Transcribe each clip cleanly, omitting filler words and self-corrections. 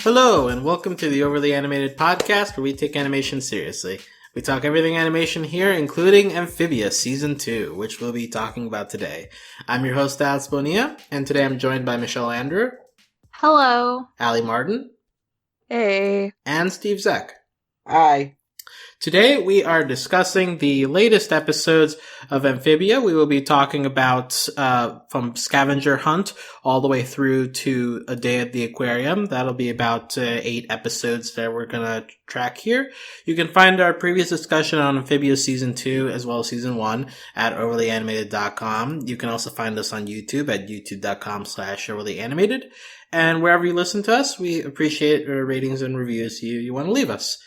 Hello, and welcome to the Overly Animated Podcast, where we take animation seriously. We talk everything animation here, including Amphibia Season 2, which we'll be talking about today. I'm your host, Alex Bonilla, and today I'm joined by Michelle Andrew. Hello. Ali Martin. Hey. And Steve Zeck. Hi. Today we are discussing the latest episodes of Amphibia. We will be talking about from Scavenger Hunt all the way through to A Day at the Aquarium. That'll be about 8 episodes that we're going to track here. You can find our previous discussion on Amphibia Season 2 as well as Season 1 at overlyanimated.com. You can also find us on YouTube at youtube.com/overlyanimated. And wherever you listen to us, we appreciate ratings and reviews you want to leave us.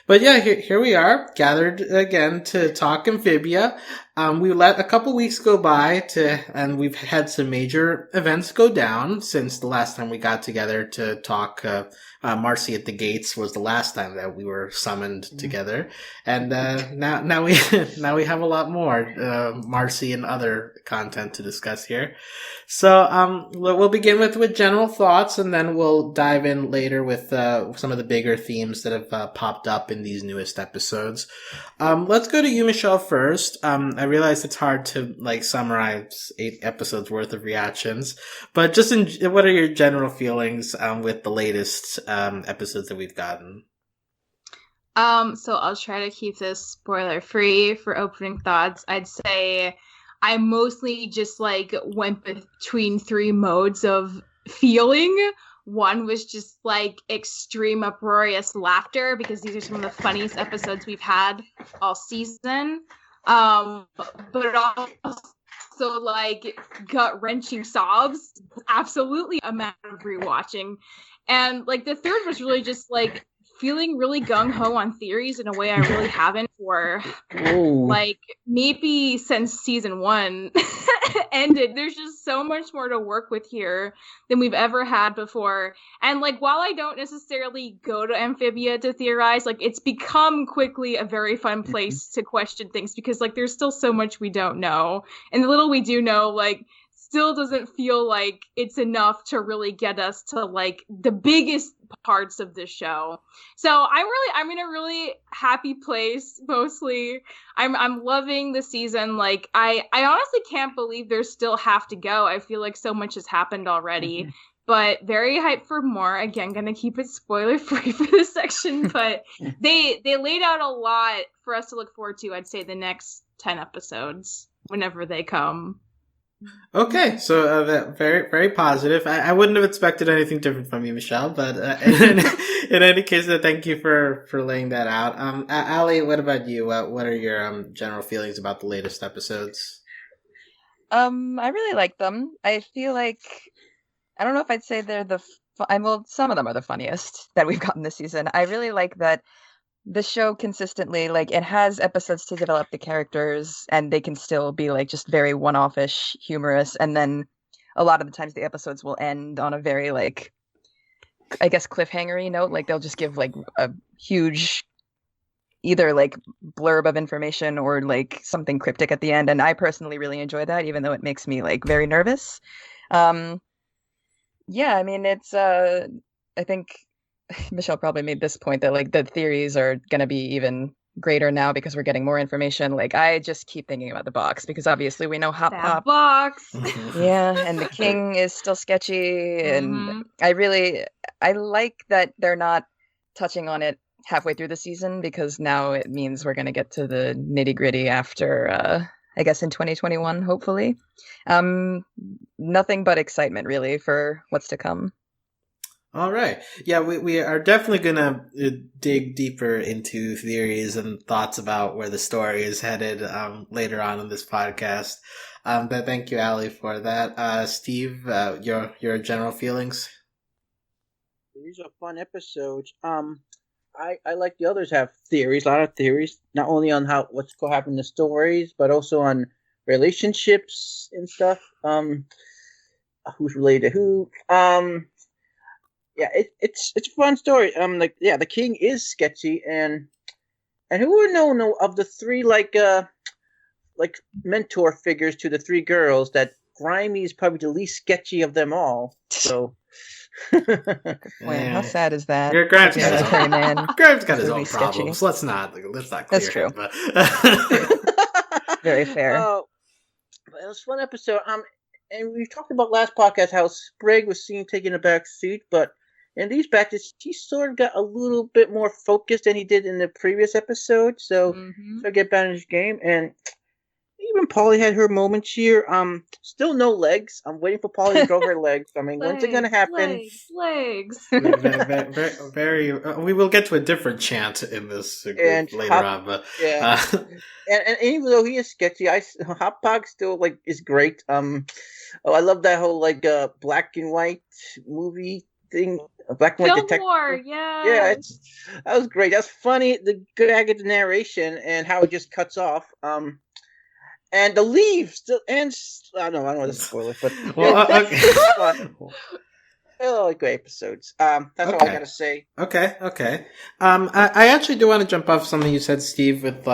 But yeah, here we are, gathered again to talk Amphibia. We let a couple weeks go by and we've had some major events go down since the last time we got together to talk. Marcy at the Gates was the last time that we were summoned together, and now we have a lot more Marcy and other content to discuss here. So we'll begin with general thoughts, and then we'll dive in later with some of the bigger themes that have popped up in these newest episodes. Let's go to you, Michelle, first. I realize it's hard to summarize 8 episodes worth of reactions, but just what are your general feelings with the latest episodes that we've gotten? So I'll try to keep this spoiler free for opening thoughts. I'd say I mostly just went between 3 modes of feeling. One was just extreme uproarious laughter because these are some of the funniest episodes we've had all season. But also gut-wrenching sobs. Absolutely a matter of rewatching. And the third was really just feeling really gung-ho on theories in a way I really haven't for maybe since season 1 ended. There's just so much more to work with here than we've ever had before. And while I don't necessarily go to Amphibia to theorize, it's become quickly a very fun place to question things because there's still so much we don't know. And the little we do know, still doesn't feel like it's enough to really get us to the biggest parts of the show. So I'm in a really happy place mostly. I'm loving the season. I honestly can't believe there's still half to go. I feel like so much has happened already. But very hyped for more. Again, gonna keep it spoiler free for this section, but they laid out a lot for us to look forward to. I'd say the next 10 episodes whenever they come. Okay, so very, very positive. I wouldn't have expected anything different from you, Michelle, but in any case, thank you for laying that out. Ali, what about you? What are your general feelings about the latest episodes? I really like them. I feel like, I don't know if I'd say they're some of them are the funniest that we've gotten this season. I really like that the show consistently, it has episodes to develop the characters and they can still be just very one-off-ish humorous, and then a lot of the times the episodes will end on a very I guess cliffhanger-y note. They'll just give a huge either blurb of information or something cryptic at the end, and I personally really enjoy that, even though it makes me very nervous. Yeah, I mean, it's I think Michelle probably made this point that the theories are going to be even greater now because we're getting more information. I just keep thinking about the box because obviously we know Hop Pop. Box. Yeah, and the king is still sketchy, and I like that they're not touching on it halfway through the season because now it means we're going to get to the nitty-gritty after I guess in 2021, hopefully. Nothing but excitement really for what's to come. All right. Yeah, we are definitely going to dig deeper into theories and thoughts about where the story is headed later on in this podcast. But thank you, Ali, for that. Steve, your general feelings? These are fun episodes. I like the others have theories, a lot of theories, not only on what's going to happen in the stories, but also on relationships and stuff. Who's related to who? Yeah, it's a fun story. The king is sketchy, and who would know of the 3 mentor figures to the 3 girls that Grimy is probably the least sketchy of them all. So Well, how sad is that? Your Grimes Such a military man. Grimes got his This would own be sketchy. problems. Let's not clear That's him. true. But Very fair. It was a fun episode. And we talked about last podcast how Sprig was seen taking a back seat, but in these batches, he sort of got a little bit more focused than he did in the previous episode. So, to get back in his game, and even Polly had her moments here. Still no legs. I'm waiting for Polly to grow her legs. I mean, when's it gonna happen? Legs. very. We will get to a different chant in this group later on, but yeah. And even though he is sketchy, Hot Pog still is great. I love that whole black and white movie thing. Black and white detective. Fillmore, yeah. Yeah, that was great. That's funny. The gag of the narration and how it just cuts off. And the leaves and I don't want to spoil it, but great episodes. That's all I gotta say. Okay. I actually do want to jump off something you said, Steve, with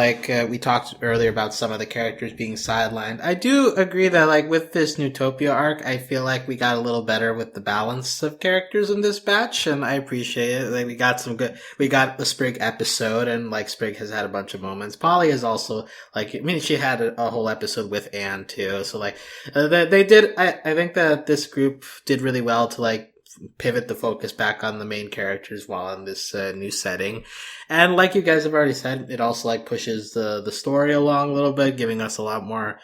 we talked earlier about some of the characters being sidelined. I do agree that with this Newtopia arc, I feel like we got a little better with the balance of characters in this batch, and I appreciate it. We got a Sprig episode, and Sprig has had a bunch of moments. Polly is also she had a whole episode with Anne too, so they did. I think that this group did really well to pivot the focus back on the main characters while in this new setting. And like you guys have already said, it also pushes the story along a little bit, giving us a lot more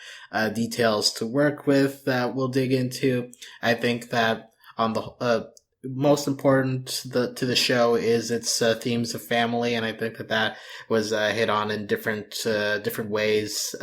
details to work with that we'll dig into. I think that on the most important to the show is its themes of family, and I think that was hit on in different ways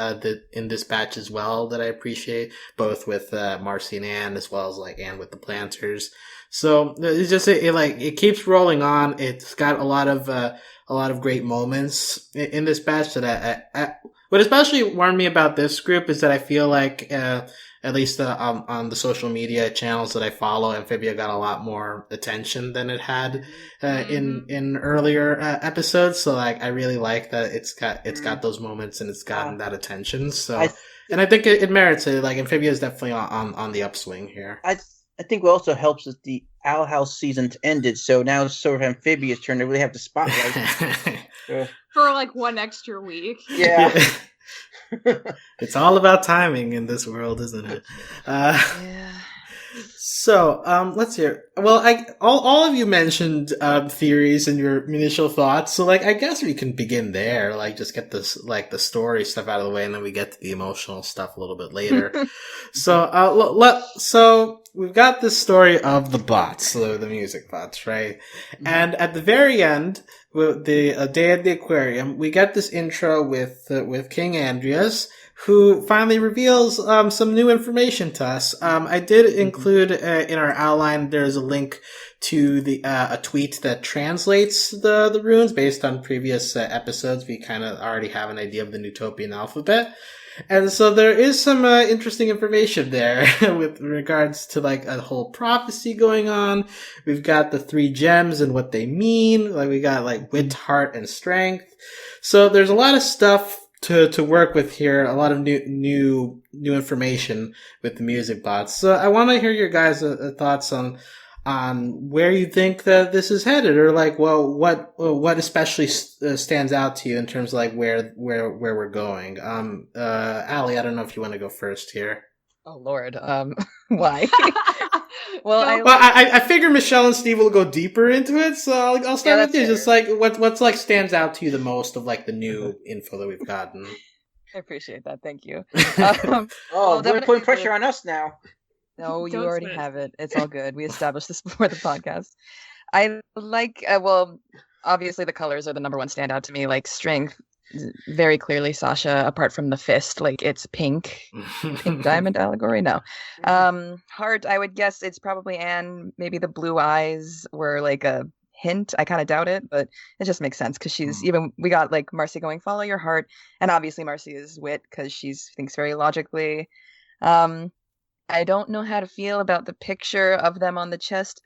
in this batch as well, that I appreciate, both with Marcy and Anne, as well as Anne with the planters. So it's just it keeps rolling on. It's got a lot of great moments in this batch that what especially warned me about this group is that I feel at least on the social media channels that I follow, Amphibia got a lot more attention than it had in earlier episodes. So I really like that it's got those moments and it's gotten that attention. So and I think it merits it. Amphibia is definitely on the upswing here. I think what also helps is the Owl House season's ended, so now it's sort of Amphibia's turn to really have the spotlight. For one extra week. Yeah. It's all about timing in this world, isn't it? Yeah. So, let's hear. Well, all of you mentioned theories and your initial thoughts. So, I guess we can begin there. Just get this, the story stuff out of the way, and then we get to the emotional stuff a little bit later. So we've got this story of the bots, the music bots, right? Mm-hmm. And at the very end, with the day at the aquarium, we get this intro with King Andreas, who finally reveals some new information to us. I did include in our outline, there's a link to a tweet that translates the runes based on previous episodes. We kind of already have an idea of the Newtopian alphabet. And so there is some interesting information there with regards to a whole prophecy going on. We've got the 3 gems and what they mean. We got wit, heart, and strength. So there's a lot of stuff to work with here, a lot of new information with the music bots. So I want to hear your guys' thoughts on where you think that this is headed, or what especially stands out to you in terms of where we're going. Allie, I don't know if you want to go first here. Oh Lord, why? Well, I figure Michelle and Steve will go deeper into it, so I'll start with you. Fair. Just what's stands out to you the most of the new info that we've gotten. I appreciate that. Thank you. They're putting pressure on us now. No, you already have it. It's all good. We established this before the podcast. I obviously the colors are the number one standout to me. Strength, very clearly Sasha, apart from the fist, it's pink diamond allegory. No. Heart, I would guess it's probably Anne. Maybe the blue eyes were a hint. I kind of doubt it, but it just makes sense because she's we got Marcy going, follow your heart. And obviously Marcy is wit because she thinks very logically. I don't know how to feel about the picture of them on the chest,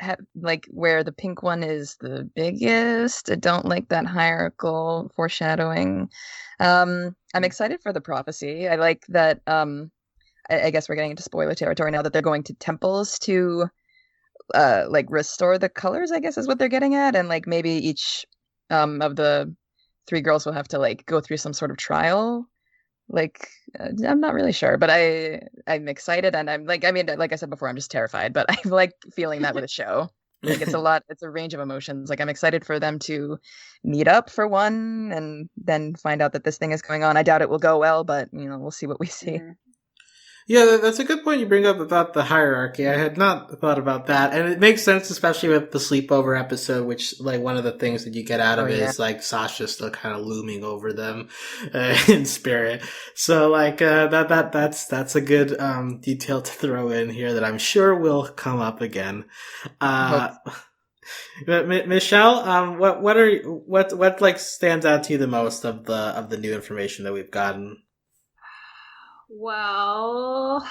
where the pink one is the biggest. I don't like that hierarchical foreshadowing. I'm excited for the prophecy. I like that. I guess we're getting into spoiler territory now that they're going to temples to like restore the colors, I guess is what they're getting at, and like maybe each of the three girls will have to like go through some sort of trial. Like I'm not really sure, but I'm excited, and I'm like, I mean, like I said before, I'm just terrified, but I like feeling that with a show. Like it's a lot, it's a range of emotions. Like I'm excited for them to meet up for one and then find out that this thing is going on. I doubt it will go well, but we'll see what we see. Yeah, that's a good point you bring up about the hierarchy. I had not thought about that. And it makes sense, especially with the sleepover episode, which, like, one of the things that you get out of it is, like, Sasha still kind of looming over them in spirit. So, like, that's a good detail to throw in here that I'm sure will come up again. Michelle, what like stands out to you the most of the new information that we've gotten? Well,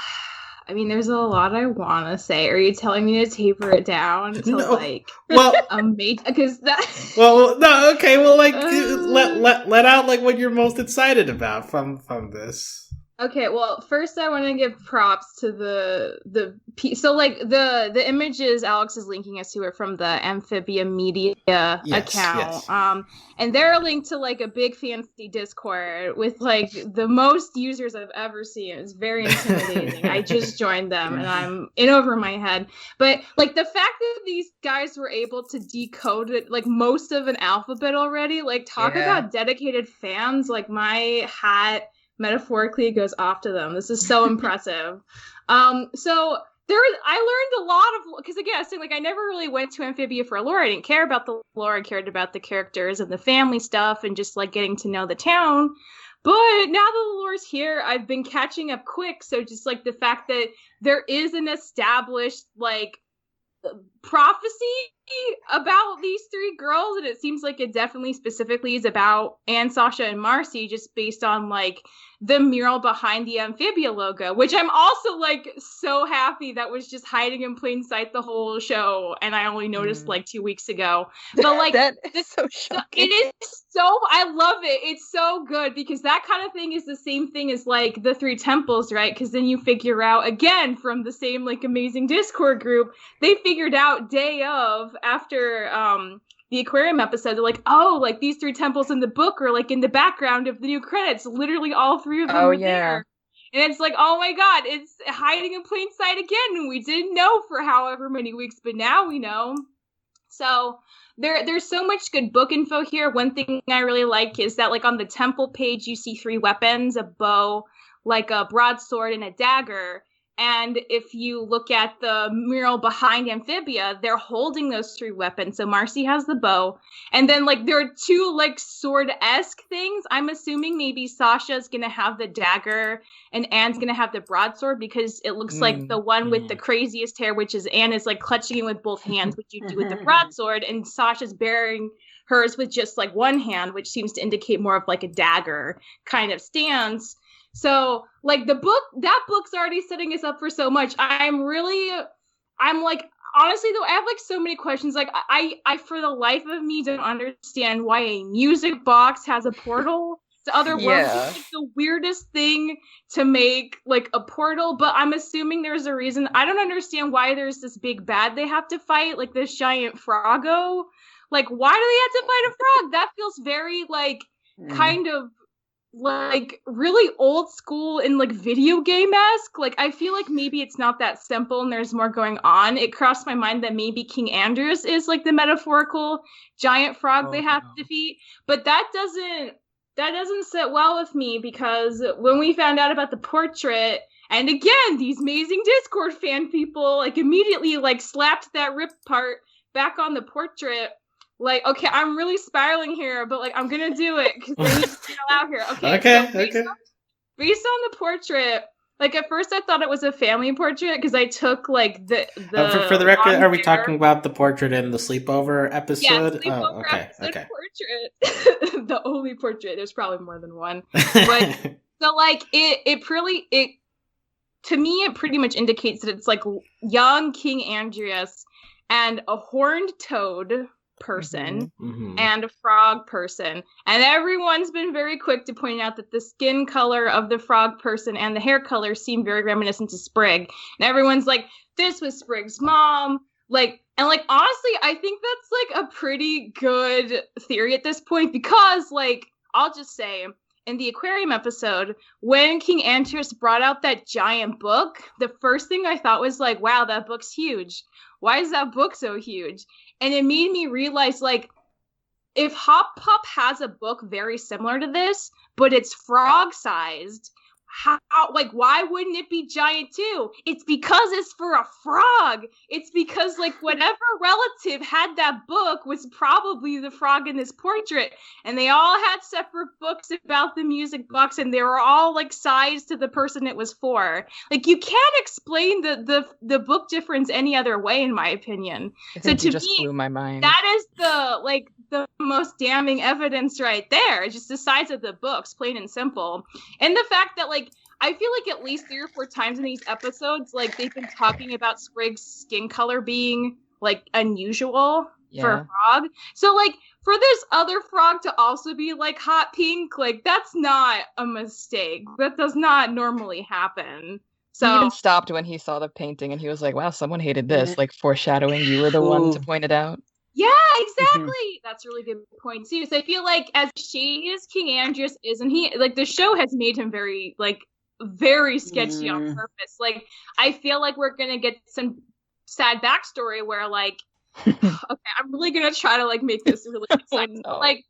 I mean, there's a lot I want to say. Are you telling me to taper it down to like because that? Well, no, okay. Well, like let out like what you're most excited about from this. Okay, well, first I want to give props to the images Alex is linking us to are from the Amphibia media account. Yes. And they're linked to like a big fancy Discord with like the most users I've ever seen. It's very intimidating. I just joined them and I'm in over my head. But like the fact that these guys were able to decode it, like most of an alphabet already, like talk about dedicated fans, like my hat metaphorically goes off to them. This is so impressive. So I learned a lot of, because again, I was saying, like, I never really went to Amphibia for lore. I didn't care about the lore. I cared about the characters and the family stuff and just like getting to know the town. But now that the lore's here, I've been catching up quick. So just like the fact that there is an established like prophecy about these three girls, and it seems like it definitely specifically is about Anne, Sasha, and Marcy, just based on like the mural behind the Amphibia logo, which I'm also like so happy that was just hiding in plain sight the whole show, and I only noticed like 2 weeks ago. But like that is so shocking. It is so, I love it. It's so good because that kind of thing is the same thing as like the three temples, right? Because then you figure out again from the same like amazing Discord group, they figured out day of after the aquarium episode, they're like, oh, like these three temples in the book are like in the background of the new credits. Literally all three of them are there. And it's like, oh my god, it's hiding in plain sight again. And we didn't know for however many weeks, but now we know. So there's so much good book info here. One thing I really like is that like on the temple page, you see three weapons, a bow, like a broadsword, and a dagger. And if you look at the mural behind Amphibia, they're holding those three weapons. So Marcy has the bow. And then like there are two like sword-esque things. I'm assuming maybe Sasha's going to have the dagger and Anne's going to have the broadsword because it looks like the one with the craziest hair, which is Anne, is like clutching it with both hands, which you do with the broadsword. And Sasha's bearing hers with just like one hand, which seems to indicate more of like a dagger kind of stance. So, like, that book's already setting us up for so much. I'm like, honestly, though, I have, like, so many questions. Like, I for the life of me, don't understand why a music box has a portal to other worlds. It's like the weirdest thing to make, like, a portal, but I'm assuming there's a reason. I don't understand why there's this big bad they have to fight, like, this giant froggo. Like, why do they have to fight a frog? That feels very, like, kind of like really old school and like video game-esque. Like I feel like maybe it's not that simple and there's more going on. It crossed my mind that maybe King Andrews is like the metaphorical giant frog they have to defeat, but that doesn't sit well with me because when we found out about the portrait, and again these amazing Discord fan people like immediately like slapped that rip part back on the portrait. Like, okay, I'm really spiraling here, but, like, I'm gonna do it, because I need to get out here. Okay. Based on the portrait, like, at first I thought it was a family portrait, because I took, like, the for the record, are we talking about the portrait in the sleepover episode? Yeah, sleepover episode portrait. The only portrait. There's probably more than one. But, so, like, to me, it pretty much indicates that it's, like, young King Andreas and a horned toad person and a frog person, and everyone's been very quick to point out that the skin color of the frog person and the hair color seem very reminiscent to Sprig, and everyone's like, this was Sprig's mom, Honestly, I think that's like a pretty good theory at this point, because like I'll just say, in the aquarium episode, when King Andrius brought out that giant book, the first thing I thought was like, wow, that book's huge. Why is that book so huge? And it made me realize, like, if Hop Pop has a book very similar to this, but it's frog sized, why wouldn't it be giant too? It's because it's for a frog. It's because like whatever relative had that book was probably the frog in this portrait, and they all had separate books about the music box, and they were all like sized to the person it was for. Like, you can't explain the book difference any other way, in my opinion. I think so to just blew my mind. That is the most damning evidence right there. It's just the size of the books, plain and simple. And the fact that, like, I feel like at least 3 or 4 times in these episodes, like, they've been talking about Sprig's skin color being, like, unusual for a frog. So, like, for this other frog to also be, like, hot pink, like, that's not a mistake. That does not normally happen. So he even stopped when he saw the painting, and he was like, wow, someone hated this, like, foreshadowing you were the one to point it out. Yeah, exactly. That's a really good point too. So I feel like as shady as King Andrius is, and he, like, the show has made him very, like, very sketchy on purpose. Like, I feel like we're gonna get some sad backstory where, like, okay, I'm really gonna try to, like, make this really exciting. No. Like,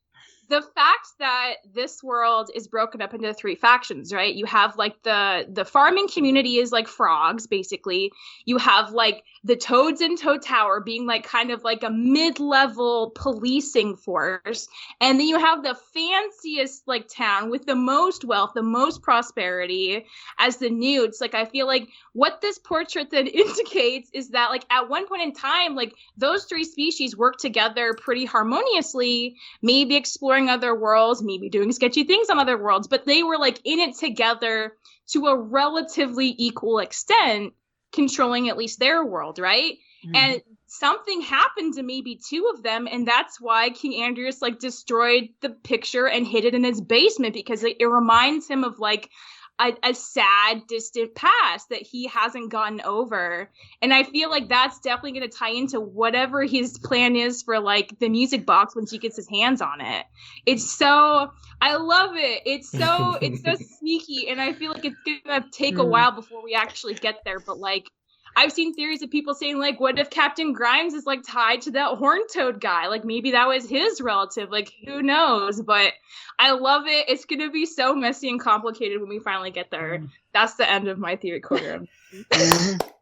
the fact that this world is broken up into 3 factions, right? You have, like, the farming community is, like, frogs, basically. You have, like, the Toads in Toad Tower being, like, kind of like a mid-level policing force. And then you have the fanciest, like, town with the most wealth, the most prosperity as the Newts. Like, I feel like what this portrait then indicates is that, like, at one point in time, like, those 3 species work together pretty harmoniously, maybe exploring other worlds, maybe doing sketchy things on other worlds, but they were, like, in it together to a relatively equal extent, controlling at least their world, right? And something happened to maybe 2 of them, and that's why King Andrius, like, destroyed the picture and hid it in his basement, because it reminds him of, like, a sad, distant past that he hasn't gotten over. And I feel like that's definitely going to tie into whatever his plan is for, like, the music box once he gets his hands on it. I love it. It's so sneaky, and I feel like it's going to take a while before we actually get there. But, like, I've seen theories of people saying, like, what if Captain Grimes is, like, tied to that horned toad guy? Like, maybe that was his relative. Like, who knows? But I love it. It's going to be so messy and complicated when we finally get there. That's the end of my theory corner.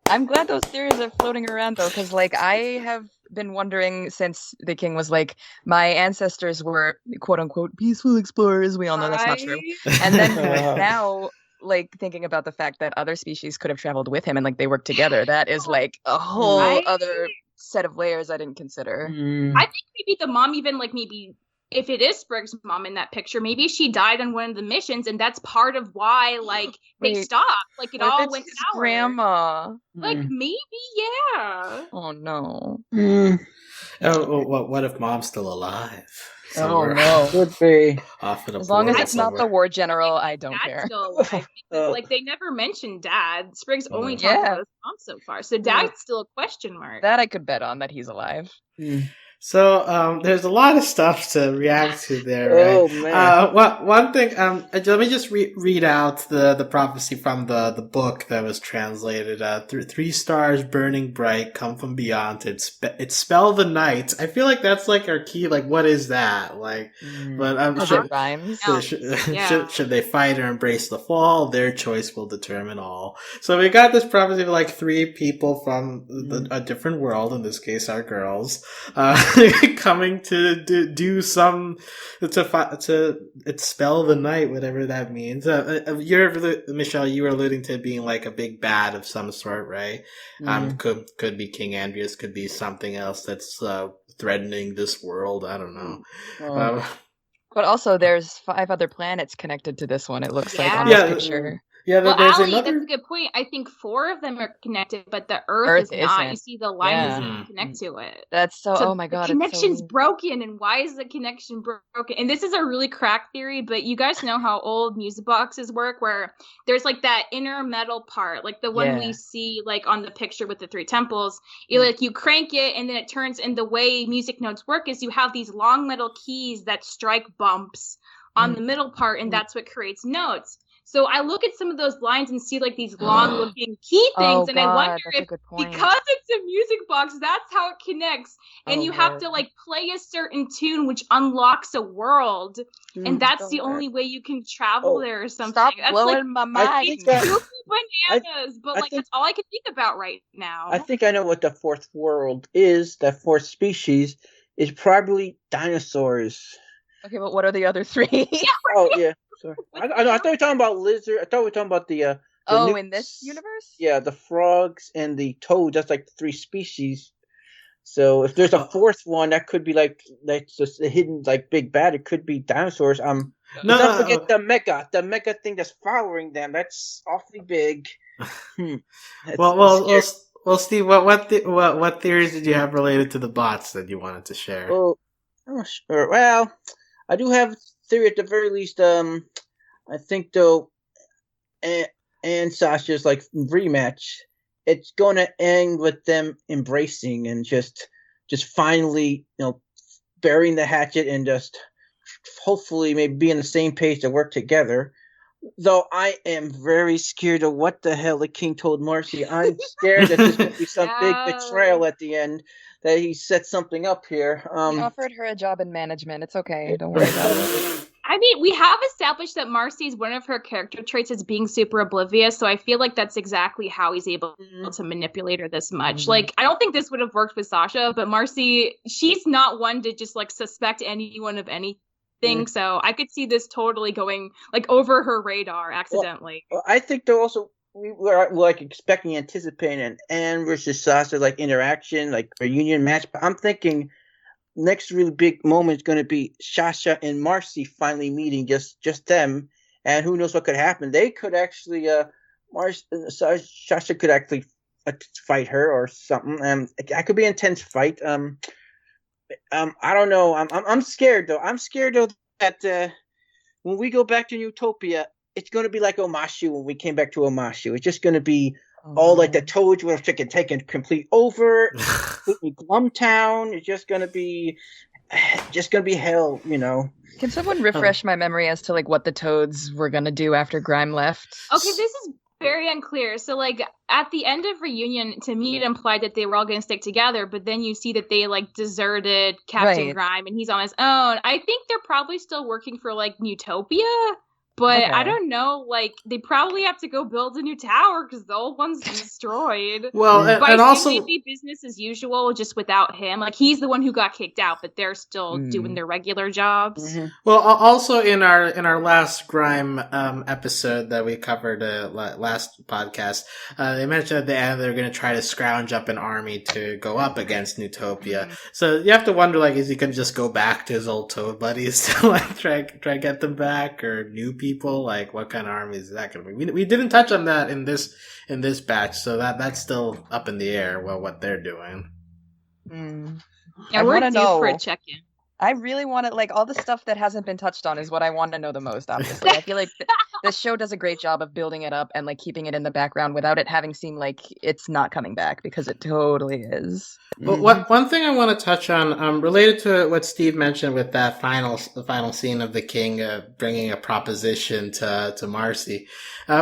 I'm glad those theories are floating around, though, because, like, I have been wondering since the king was like, my ancestors were, quote-unquote, peaceful explorers. We all know that's not true. And then now, like, thinking about the fact that other species could have traveled with him and, like, they worked together, that is, like, a whole other set of layers I didn't consider. I think maybe the mom even, like, maybe if it is Sprig's mom in that picture, maybe she died on one of the missions, and that's part of why, like, they stopped. Like, it all went sour. Grandma. Like, maybe, yeah. Oh, no. What if mom's still alive? Oh, no. Would be. As long as it's not the war general, I don't care. Still alive. Like, they never mentioned Dad. Sprig's only talked about his mom so far. So Dad's still a question mark. That I could bet on, that he's alive. So there's a lot of stuff to react to there, right? Oh, man. One thing, let me just read out the prophecy from the book that was translated. 3 stars burning bright come from beyond. It spell the night. I feel like that's, like, our key. Like, what is that? Like, but I'm sure. It rhymes. Should they fight or embrace the fall? Their choice will determine all. So we got this prophecy of, like, 3 people from a different world. In this case, our girls. Coming to do some to expel the night, whatever that means. Michelle, you were alluding to it being like a big bad of some sort, right? Could be King Andrius, could be something else that's threatening this world. I don't know. But also, there's 5 other planets connected to this one. It looks like on this picture. Yeah, Well, there's Allie, another. that's a good point. I think 4 of them are connected, but the Earth is not. isn't. You see, the line Yeah. doesn't connect to it. That's so. So Oh my god, the it's so connection's weird. broken, and why is the connection broken? And this is a really crack theory, but you guys know how old music boxes work, where there's like that inner metal part, like the one we see like on the picture with the 3 temples. You crank it, and then it turns. And the way music notes work is you have these long metal keys that strike bumps on the middle part, and that's what creates notes. So I look at some of those lines and see like these long-looking key things, and I wonder if because it's a music box, that's how it connects. And you have to like play a certain tune, which unlocks a world, and that's the only way you can travel there or something. Stop that's blowing like, my mind. It's bananas, but like that's all I can think about right now. I think I know what the 4th world is. That 4th species is probably dinosaurs. Okay, but what are the other 3? Oh yeah, sorry. I thought we were talking about lizard. I thought we were talking about the in this universe? Yeah, the frogs and the toads. That's like the 3 species. So if there's a 4th one, that could be like that's just a hidden like big bad. It could be dinosaurs. Don't forget the mega thing that's following them. That's awfully big. Well, Steve, what theories did you have related to the bots that you wanted to share? Oh, sure. Well, I do have a theory at the very least. I think though, and Sasha's like rematch, it's going to end with them embracing and just finally, burying the hatchet and just hopefully maybe be on the same page to work together. Though I am very scared of what the hell the king told Marcy. I'm scared that there's going to be some big betrayal at the end, that he set something up here. He offered her a job in management. It's okay. Don't worry about it. I mean, we have established that Marcy's one of her character traits is being super oblivious, so I feel like that's exactly how he's able to manipulate her this much. Like, I don't think this would have worked with Sasha, but Marcy, she's not one to just, like, suspect anyone of anything, so I could see this totally going, like, over her radar accidentally. Well, I think they're also, we were like expecting, anticipating an Anne versus Sasha, like, interaction, like, a reunion match, but I'm thinking next really big moment is going to be Sasha and Marcy finally meeting, just them, and who knows what could happen. They could actually, Sasha could actually fight her or something. That could be an intense fight. I don't know. I'm scared though. I'm scared though that when we go back to Newtopia, it's going to be like Omashu when we came back to Omashu. It's just going to be all like the Toads would have taken complete over. Glumtown is just gonna be hell, Can someone refresh my memory as to like what the Toads were gonna do after Grime left? Okay, this is very unclear. So like at the end of Reunion, to me it implied that they were all gonna stick together, but then you see that they like deserted Captain Grime and he's on his own. I think they're probably still working for like Newtopia. But I don't know, like, they probably have to go build a new tower because the old one's destroyed. Well, and also maybe business as usual, just without him. Like, he's the one who got kicked out, but they're still doing their regular jobs. Mm-hmm. Well, also in our last Grime episode that we covered last podcast, they mentioned at the end they're going to try to scrounge up an army to go up against Newtopia. So you have to wonder, like, is he going to just go back to his old Toad buddies to like try get them back, or new people? Like, what kind of army is that going to be? We didn't touch on that in this batch, so that's still up in the air. Well, what they're doing. Yeah, we're due for a check-in. I really want to, like, all the stuff that hasn't been touched on is what I want to know the most, obviously. I feel like the show does a great job of building it up and, like, keeping it in the background without it having seemed like it's not coming back, because it totally is. But one thing I want to touch on, related to what Steve mentioned with that final scene of the king bringing a proposition to Marcy,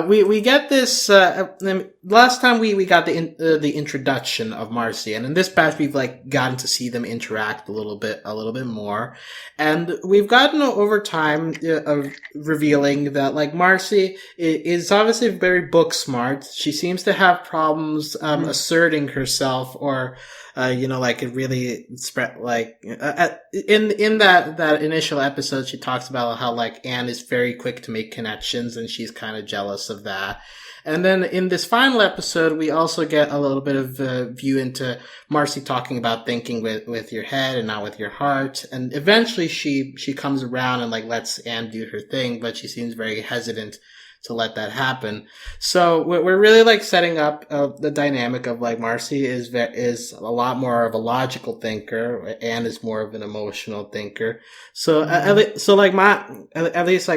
we get this. Last time we got the introduction of Marcy, and in this batch we've like gotten to see them interact a little bit more, and we've gotten over time of revealing that like Marcy is obviously very book smart. She seems to have problems asserting herself, or like it really spread, like, in that initial episode, she talks about how, like, Anne is very quick to make connections and she's kind of jealous of that. And then in this final episode, we also get a little bit of a view into Marcy talking about thinking with your head and not with your heart. And eventually she comes around and, like, lets Anne do her thing, but she seems very hesitant to let that happen. So we're really like setting up the dynamic of like Marcy is a lot more of a logical thinker, and is more of an emotional thinker. So at least like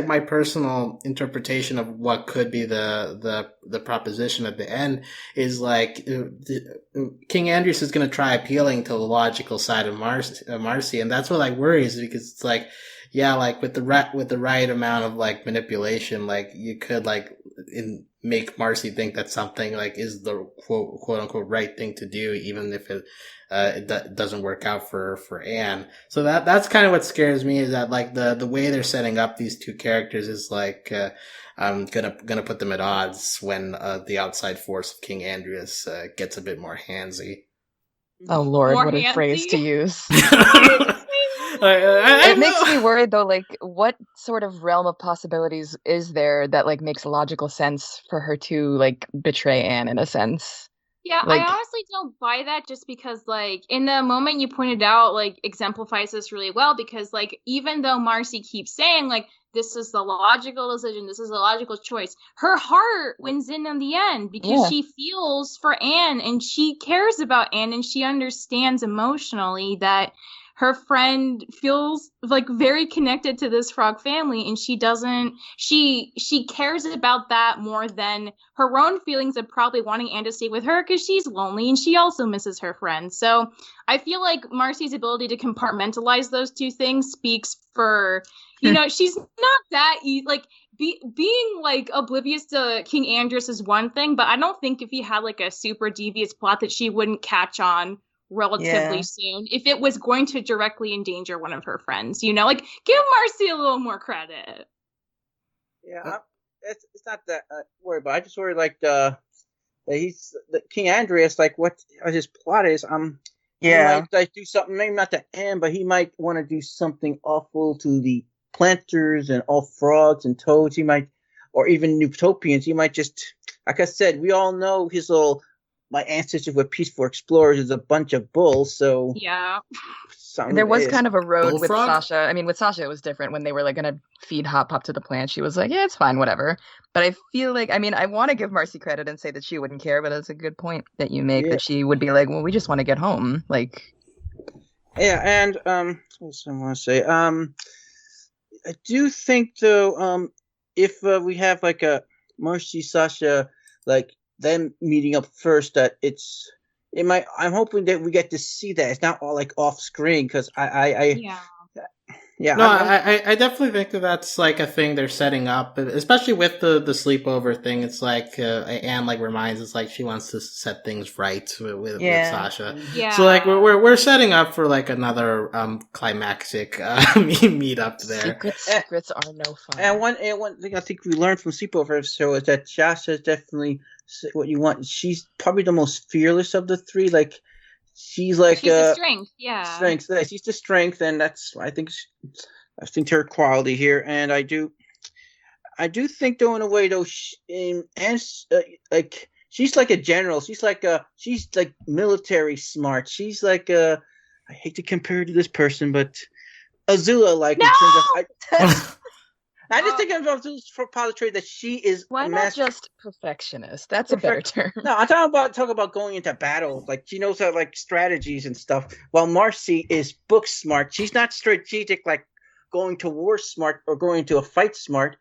my personal interpretation of what could be the proposition at the end is like King Andreas is going to try appealing to the logical side of Marcy, and that's what like worries, because it's like, yeah, like with the right amount of like manipulation, like you could like make Marcy think that something like is the quote unquote right thing to do, even if it doesn't work out for Anne. So that's kind of what scares me, is that like the way they're setting up these two characters is like I'm gonna put them at odds when the outside force of King Andreas gets a bit more handsy. Oh Lord, More what a handsy? phrase to use. I It makes me worried though, like what sort of realm of possibilities is there that like makes logical sense for her to like betray Anne in a sense? Yeah, Like, I honestly don't buy that, just because, like, in the moment you pointed out, like, exemplifies this really well, because, like, even though Marcy keeps saying, like, this is the logical decision, this is the logical choice, her heart wins in the end, because Yeah. she feels for Anne, and she cares about Anne, and she understands emotionally that her friend feels like very connected to this frog family, and she cares about that more than her own feelings of probably wanting Anne to stay with her, because she's lonely and she also misses her friend. So I feel like Marcy's ability to compartmentalize those two things speaks for, she's not that like being like oblivious to King Andreas is one thing, but I don't think if he had like a super devious plot that she wouldn't catch on relatively soon if it was going to directly endanger one of her friends. Like, give Marcy a little more credit. Yeah, it's not that worried, but I just worry like that King Andreas, like what his plot is. He might like do something, maybe not to Anne, but he might want to do something awful to the planters and all frogs and toads. He might, or even Newtopians. He might just, like I said, we all know his little. My ancestors were peaceful explorers is a bunch of bull, so yeah. There was kind of a road with Bullfrog? Sasha. I mean, with Sasha, it was different when they were like going to feed Hop Pop to the plant. She was like, yeah, it's fine, whatever. But I feel like, I mean, I want to give Marcy credit and say that she wouldn't care, but that's a good point that you make, that she would be like, well, we just want to get home. Like, yeah, and what else I want to say? I do think though, if we have like a Marcy Sasha like them meeting up first, that it might. I'm hoping that we get to see that it's not all like off screen, because No, I definitely think that that's like a thing they're setting up, especially with the sleepover thing. It's like Anne like reminds us like she wants to set things right with Sasha. Yeah. So like we're setting up for like another climactic meet up there. Secrets are no fun. And one thing I think we learned from sleepover show is that Sasha is definitely what you want. She's probably the most fearless of the three. Like. She's like the strength, yeah. Strength. Yeah, she's the strength, and that's I think her quality here. And I do think though in a way though, like she's like a general. She's like military smart. She's like I hate to compare her to this person, but Azula like. No! In terms of, I just think of Azula's positive trait that she is. Why not just perfectionist? That's a better term. No, I'm talking about going into battle. Like she knows how like strategies and stuff. While Marcy is book smart. She's not strategic, like going to war smart or going to a fight smart.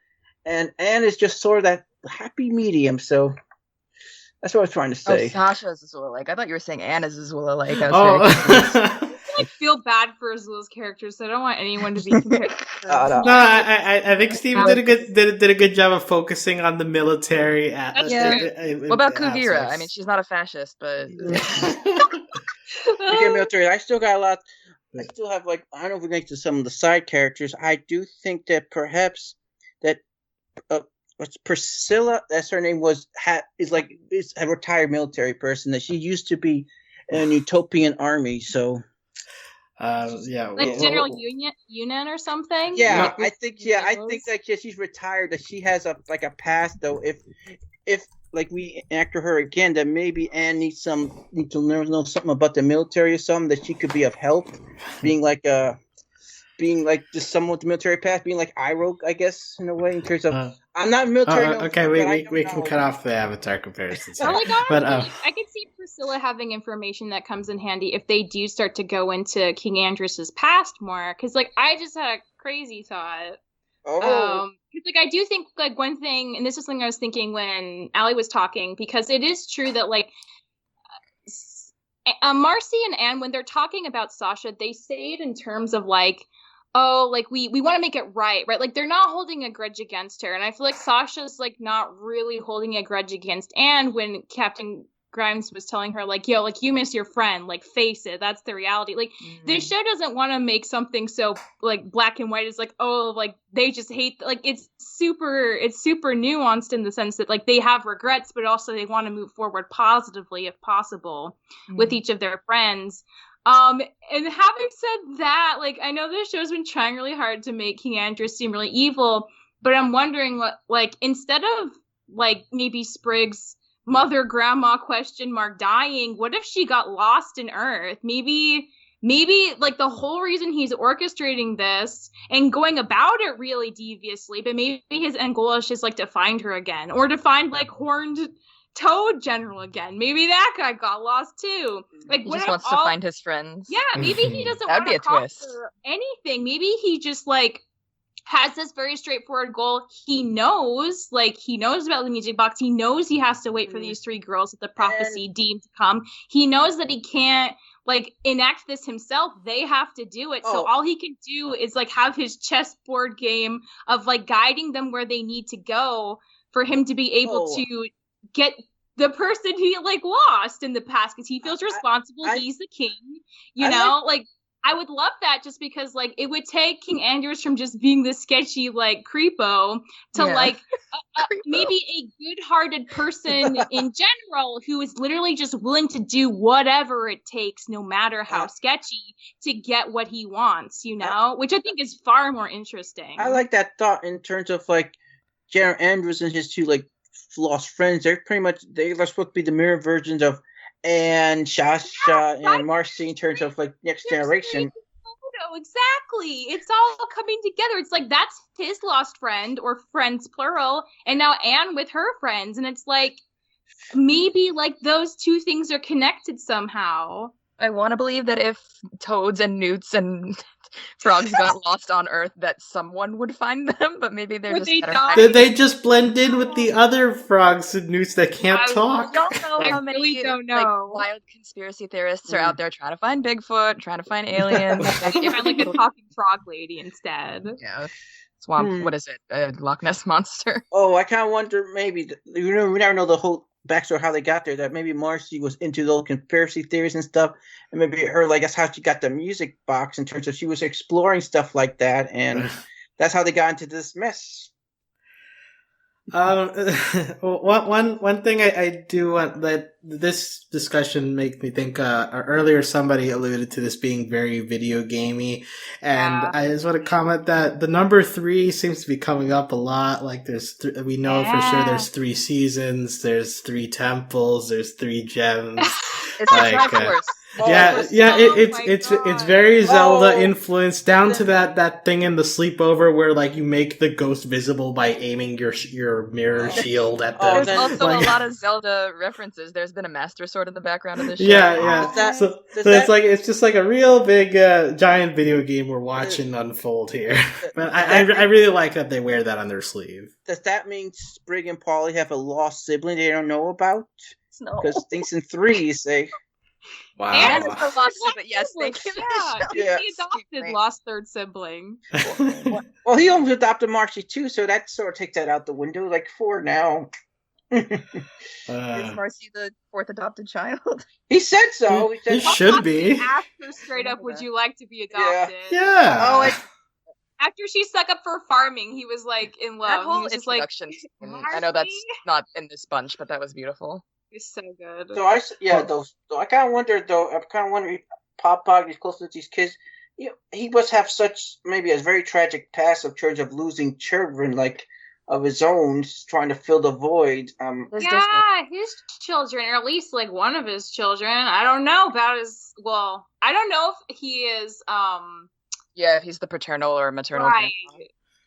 And Anne is just sort of that happy medium. So that's what I was trying to say. Oh, Sasha is Azula-like. I thought you were saying Anne is Azula-like. I was very confused. I feel bad for Azula's character, so I don't want anyone to be compared. No, I think Steven did a good job of focusing on the military. What about Kuvira? I mean, she's not a fascist, but military. I still got a lot. I still have like I don't know if we get to some of the side characters. I do think that perhaps that what's Priscilla? That's her name is a retired military person that she used to be in a Newtopian army. So. Like General Union or something. Yeah, I think that she's retired. That she has a past though. If like we actor her again, that maybe Anne needs to know something about the military or something that she could be of help. Being like being like just someone with the military past, being like Iroh, I guess, in a way, in terms of I'm not military. Okay, we can cut off the Avatar comparisons. Or like honestly, But I could see Priscilla having information that comes in handy if they do start to go into King Andros's past more. Because like I just had a crazy thought. Because like I do think like one thing, and this is something I was thinking when Allie was talking, because it is true that like Marcy and Anne, when they're talking about Sasha, they say it in terms of like, oh, like we want to make it right? Like they're not holding a grudge against her, and I feel like Sasha's like not really holding a grudge against Anne when Captain Grimes was telling her like, yo, like you miss your friend, like face it, that's the reality. Like this show doesn't want to make something so like black and white. It's like, oh, like they just hate, like it's super nuanced in the sense that like they have regrets, but also they want to move forward positively if possible with each of their friends. And having said that, like I know this show's been trying really hard to make King Andros seem really evil, but I'm wondering what, like, instead of like maybe Sprig's mother grandma dying, what if she got lost in Earth? Maybe like the whole reason he's orchestrating this and going about it really deviously, but maybe his end goal is just like to find her again, or to find like Horned Toad General again. Maybe that guy got lost too. Like he just wants to find his friends. Yeah, maybe he doesn't want to conquer anything. Maybe he just like has this very straightforward goal. He knows about the music box. He knows he has to wait for these three girls that the prophecy deemed to come. He knows that he can't like enact this himself. They have to do it. So all he can do is like have his chessboard game of like guiding them where they need to go for him to be able to get the person he like lost in the past, because he feels responsible. He's the king, you know, like I would love that, just because like it would take King Andros from just being this sketchy like creepo to like maybe a good-hearted person in general who is literally just willing to do whatever it takes, no matter how sketchy, to get what he wants, you know, which I think is far more interesting. I like that thought in terms of like General Andros and his two like lost friends. They're supposed to be the mirror versions of and Sasha and Marcy in terms of like next generation. Exactly. It's all coming together. It's like that's his lost friend, or friends plural, and now Anne with her friends, and it's like maybe like those two things are connected somehow. I want to believe that if toads and newts and frogs got lost on Earth, that someone would find them, but maybe they're they just blend in with the other frogs and newts that can't talk. I don't know how many like, wild conspiracy theorists are out there trying to find Bigfoot, trying to find aliens. Find like a talking frog lady instead. Yeah. Swamp, what is it? A Loch Ness monster? Oh, I kind of wonder, maybe, we never know the whole backstory, how they got there, that maybe Marcy was into those conspiracy theories and stuff, and maybe her, like, that's how she got the music box, in terms of she was exploring stuff like that, and that's how they got into this mess. One thing I do want, that this discussion makes me think, earlier somebody alluded to this being very video gamey, and I just want to comment that the number 3 seems to be coming up a lot. Like we know for sure there's 3 seasons, there's 3 temples, there's 3 gems. It's like, it's very Zelda influenced, down to that thing in the sleepover where like you make the ghost visible by aiming your mirror shield at them. There's also a lot of Zelda references. There's been a Master Sword in the background of this show. So it's just like a real big giant video game we're watching unfold here. But I really like that they wear that on their sleeve. Does that mean Sprig and Polly have a lost sibling they don't know about? No, because things in 3 say. Wow. And it's the lost sibling. Yes, thank you. He adopted lost third sibling. Well, he almost adopted Marcy too, so that sort of takes that out the window. Like 4 now. Is Marcy the 4th adopted child? He said so. He should be. Asked her straight up, "Would you like to be adopted?" Yeah. Oh, after she stuck up for farming, he was like in love. That whole he was just like, I know that's not in this bunch, but that was beautiful. It's so good. So I kind of wonder if Pop Pog is close to these kids. He must have such maybe a very tragic past in terms of losing children, like of his own, trying to fill the void. His children, or at least like one of his children. I don't know about his. Well, I don't know if he is Yeah, if he's the paternal or maternal Right. grandpa.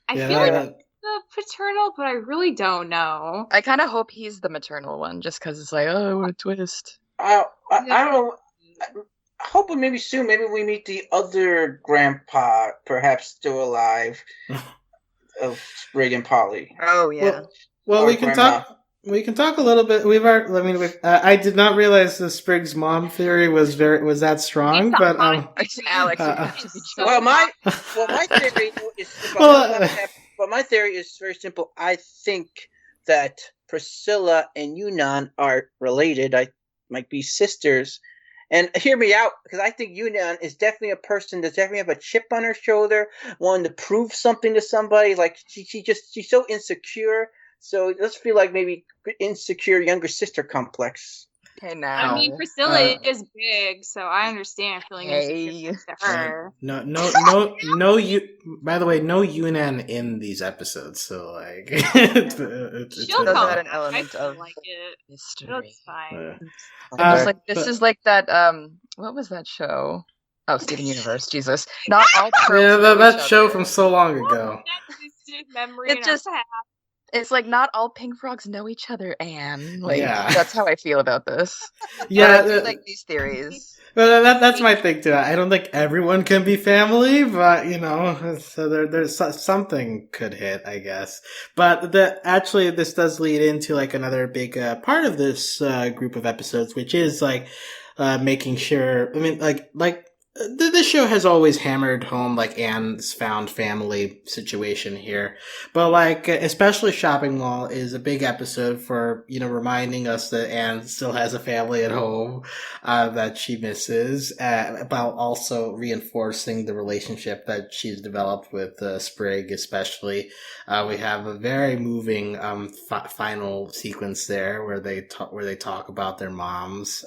I Yeah, feel like that- the paternal, but I really don't know. I kind of hope he's the maternal one, just because it's like, oh, what a twist. I don't know. I hope maybe soon, maybe we meet the other grandpa, perhaps still alive, of Sprig and Polly. Oh, yeah. Well, Or we can grandma. talk. We can talk a little bit. I did not realize the Sprig's mom theory was that strong, It's a but hot Alex, you uh, have to be so Well, my hot. theory is Well, but my theory is very simple. I think that Priscilla and Yunnan are related. I might be sisters. And hear me out, because I think Yunnan is definitely a person that definitely have a chip on her shoulder, wanting to prove something to somebody. Like she's so insecure. So it does feel like maybe insecure younger sister complex. Hey, now. I mean, Priscilla is big, so I understand feeling insecure to her. no. By the way, no Yunnan in these episodes, so like it's She'll does come. add an I element feel of like it. mystery. That's fine. I'm just like, but- this is like that, what was that show? Oh, Steven Universe, Jesus. Not all pearls yeah, know that each show other. from so long ago. That distant memory It in just- our past. It's like, not all pink frogs know each other, Anne. Like, Yeah. that's how I feel about this. Yeah, But I do like these theories. Well, that's my thing too. I don't think everyone can be family, but so there's something could hit, I guess. But this does lead into like another big part of this group of episodes, which is like making sure. I mean, like this show has always hammered home like Anne's found family situation here, but like especially Shopping Mall is a big episode for reminding us that Anne still has a family at home that she misses, about also reinforcing the relationship that she's developed with Sprig, especially. We have a very moving final sequence there where they talk about their moms.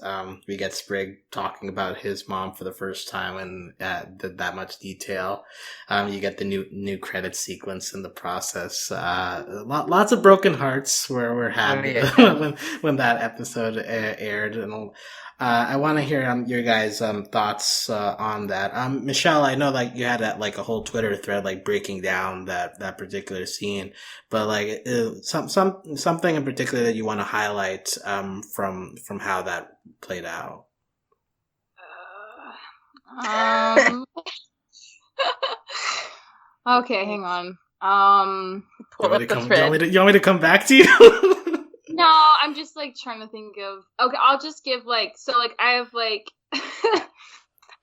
We get Sprig talking about his mom for the first time in that much detail. You get the new credit sequence in the process. Lots of broken hearts were had when that episode aired, and I want to hear your guys' thoughts on that. Michelle, I know like you had a whole Twitter thread like breaking down that particular scene, but like something in particular that you want to highlight from how that played out. Okay, hang on. Pull up the You thread. want me to come back to you? No, I'm just like trying to think of. Okay, I'll just give I have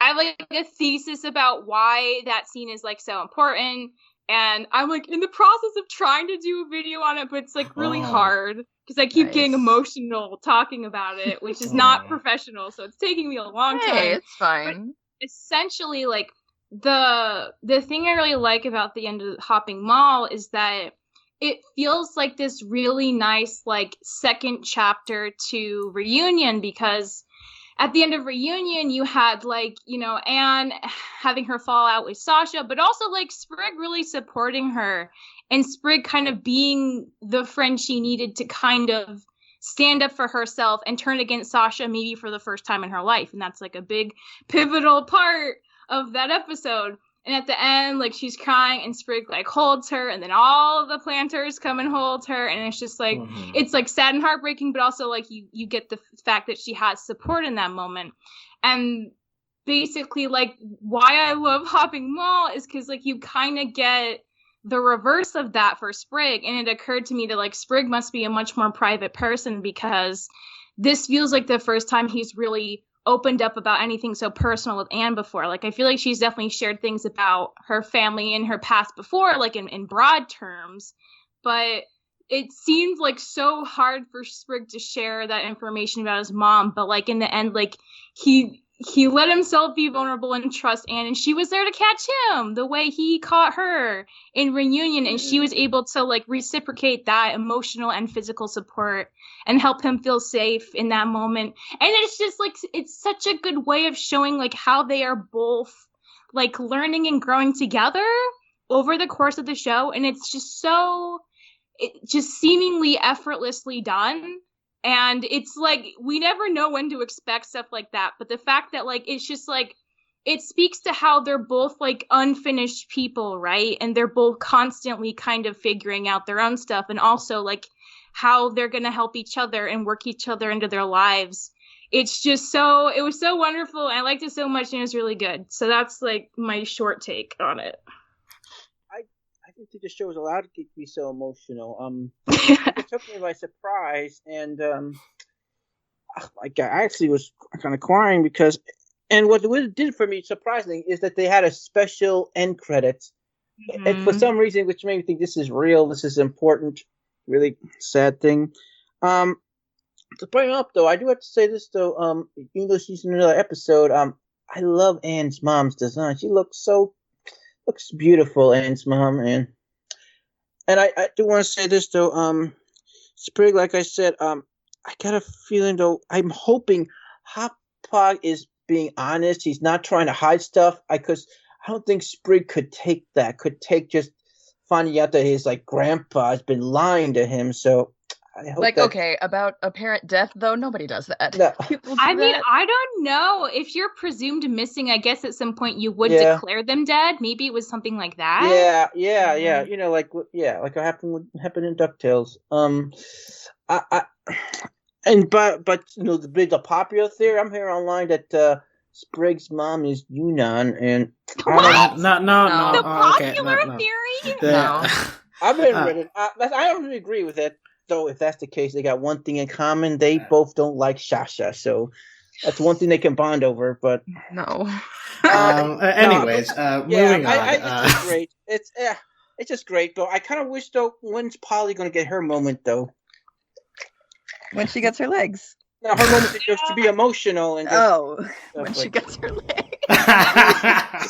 I have like a thesis about why that scene is like so important, and I'm like in the process of trying to do a video on it, but it's like really hard because I keep getting Nice. emotional talking about it, which is not professional, so it's taking me a long time. Hey, it's fine. Essentially, like the thing I really like about the end of Hopping Mall is that it feels like this really nice like second chapter to Reunion, because at the end of Reunion you had like Anne having her fall out with Sasha, but also like Sprig really supporting her, and Sprig kind of being the friend she needed to kind of stand up for herself and turn against Sasha maybe for the first time in her life. And that's like a big pivotal part of that episode. And at the end, like she's crying and Sprig like holds her, and then all of the planters come and hold her, and it's just like it's like sad and heartbreaking, but also like you get the fact that she has support in that moment. And basically like why I love Hopping Mall is because like you kind of get the reverse of that for Sprig, and it occurred to me that like Sprig must be a much more private person, because this feels like the first time he's really opened up about anything so personal with Anne before. Like I feel like she's definitely shared things about her family and her past before, like in broad terms, but it seemed like so hard for Sprig to share that information about his mom. But like in the end, like he let himself be vulnerable and trust Anne, and she was there to catch him the way he caught her in Reunion, and she was able to like reciprocate that emotional and physical support and help him feel safe in that moment. And it's just like it's such a good way of showing like how they are both like learning and growing together over the course of the show, and it's just just seemingly effortlessly done. And it's like we never know when to expect stuff like that, but the fact that like it's just like it speaks to how they're both like unfinished people, right? And they're both constantly kind of figuring out their own stuff, and also like how they're going to help each other and work each other into their lives. It's just it was so wonderful. And I liked it so much, and it was really good. So that's like my short take on it. I didn't think the show was allowed to be so emotional. It took me by surprise, and I actually was kind of crying because. And what it did for me, surprisingly, is that they had a special end credit. Mm-hmm. And for some reason, which made me think this is real, this is important, really sad thing. To bring up, though, I do have to say this, though, even though she's in another episode, I love Anne's mom's design. She looks beautiful, Anne's mom. And I do want to say this, though, Sprig, like I said, I got a feeling, though, I'm hoping Hot Pog is being honest. He's not trying to hide stuff. Because I don't think Sprig could take just finding out that his like grandpa has been lying to him. So I hope okay, about apparent death though, nobody does that. No. I mean, I don't know. If you're presumed missing, I guess at some point you would declare them dead. Maybe it was something like that. Yeah. You know, like what happened in DuckTales. But you know the popular theory I'm hearing online that Sprig's mom is Yunnan, and what? No. The Okay, popular theory? No. I've been reading. I don't really agree with it, though. If that's the case, they got one thing in common: they both don't like Shasha, so that's one thing they can bond over. But no. Anyways, moving on. It's just great. It's just great, though. I kind of wish, though, when's Polly going to get her moment, though? When she gets her legs. No, her moment is just to be emotional and just when she gets her legs.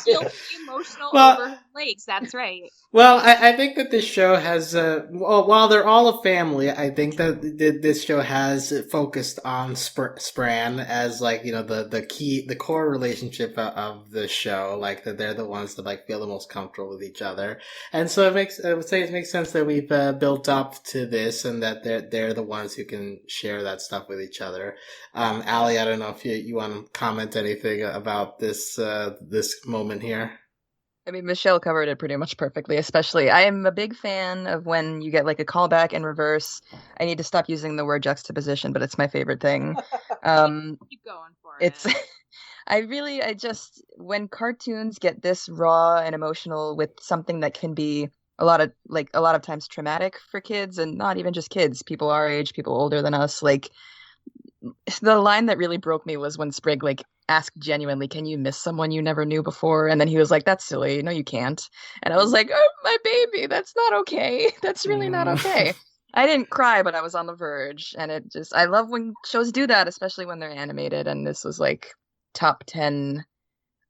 She'll be emotional over her legs. That's right. Well, I think that this show has, while they're all a family, I think that this show has focused on Spran as like, you know, the core relationship of the show, like that they're the ones that like feel the most comfortable with each other. And so I would say it makes sense that we've built up to this and that they're the ones who can share that stuff with each other. Allie, I don't know if you want to comment anything about this moment here. I mean, Michelle covered it pretty much perfectly, especially. I am a big fan of when you get like a callback in reverse. I need to stop using the word juxtaposition, but it's my favorite thing. Keep going for it. It's, when cartoons get this raw and emotional with something that can be a lot of times traumatic for kids, and not even just kids, people our age, people older than us, like, the line that really broke me was when Sprig like asked genuinely, "Can you miss someone you never knew before?" And then he was like, "That's silly. No, you can't." And I was like, "Oh, my baby, that's not okay. That's really not okay." I didn't cry, but I was on the verge. And I love when shows do that, especially when they're animated. And this was like top 10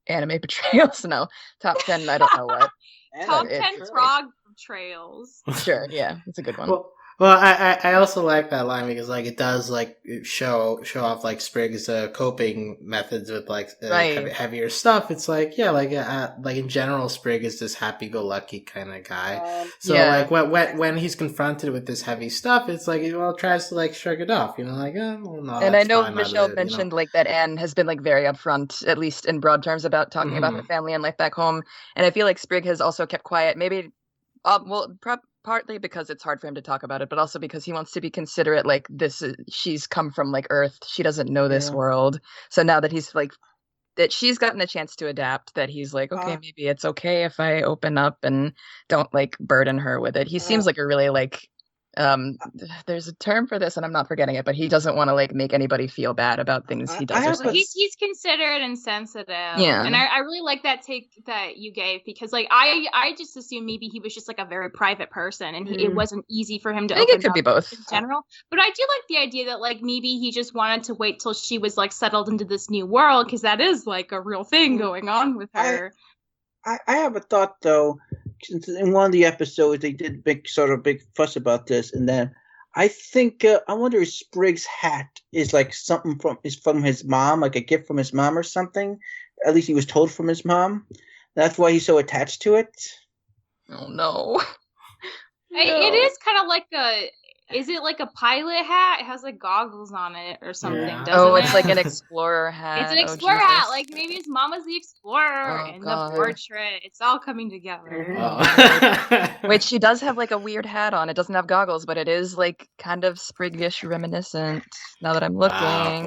anime betrayals. No, top 10, I don't know what. Top 10 frog betrayals. Sure, yeah, it's a good one. Well, I also like that line because like it does like show off like Sprig's coping methods with like heavier stuff. It's like like in general, Sprig is this happy-go-lucky kind of guy. Like when he's confronted with this heavy stuff, it's like he tries to like shrug it off. You know, like well, no. And I know Michelle mentioned like that Anne has been like very upfront, at least in broad terms, about talking about her family and life back home. And I feel like Sprig has also kept quiet. Maybe partly because it's hard for him to talk about it, but also because he wants to be considerate. Like she's come from like Earth. She doesn't know this world. So now that he's like, that she's gotten a chance to adapt, that he's like, okay, maybe it's okay if I open up and don't like burden her with it. He seems like a really like, there's a term for this and I'm not forgetting it, but he doesn't want to like make anybody feel bad about things he does. He's considerate and sensitive. Yeah. And I really like that take that you gave, because like I just assumed maybe he was just like a very private person and it wasn't easy for him to I think it could be both in general. But I do like the idea that like maybe he just wanted to wait till she was like settled into this new world, because that is like a real thing going on with her. I have a thought though. In one of the episodes, they did big fuss about this, and then I think I wonder if Sprig's hat is like something from his mom, like a gift from his mom or something. At least he was told from his mom. That's why he's so attached to it. Oh no! It is kind of like is it like a pilot hat? It has like goggles on it or something, Yeah. doesn't Oh, it? it's like an explorer hat. It's an Oh, explorer hat. Jesus. Like maybe his mama's the explorer Oh, and God. the portrait. It's all coming together. Oh. Wait, she does have like a weird hat on. It doesn't have goggles, but it is like kind of Spriggish reminiscent now that I'm looking.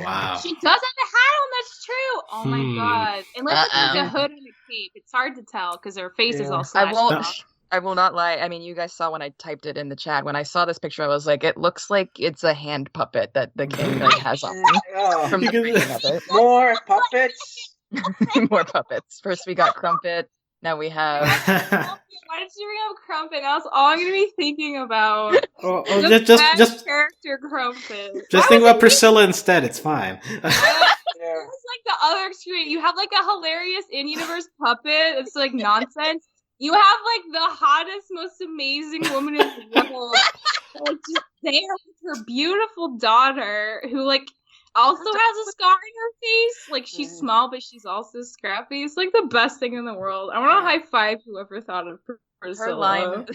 Wow. She does have a hat on, that's true. Oh my Hmm. god. Unless it's like a Uh-oh. hood and a cape. It's hard to tell because her face is Yeah. all slashed off. I will not lie. I mean, you guys saw when I typed it in the chat. When I saw this picture, I was like, it looks like it's a hand puppet that the king like has on Oh, from the Because- painting of it. more puppets. More puppets. First we got Crumpet. Now we have Why did you bring up Crumpet? That's all I'm gonna be thinking about. Oh, The best just character Crumpet. just think about Priscilla instead. It's fine. Yeah. It's like the other extreme. You have like a hilarious in-universe puppet. It's like nonsense. You have like the hottest, most amazing woman in the world, like just there with her beautiful daughter, who like also has a scar in her face. Like she's small, but she's also scrappy. It's like the best thing in the world. I want to high five whoever thought of Priscilla. her line.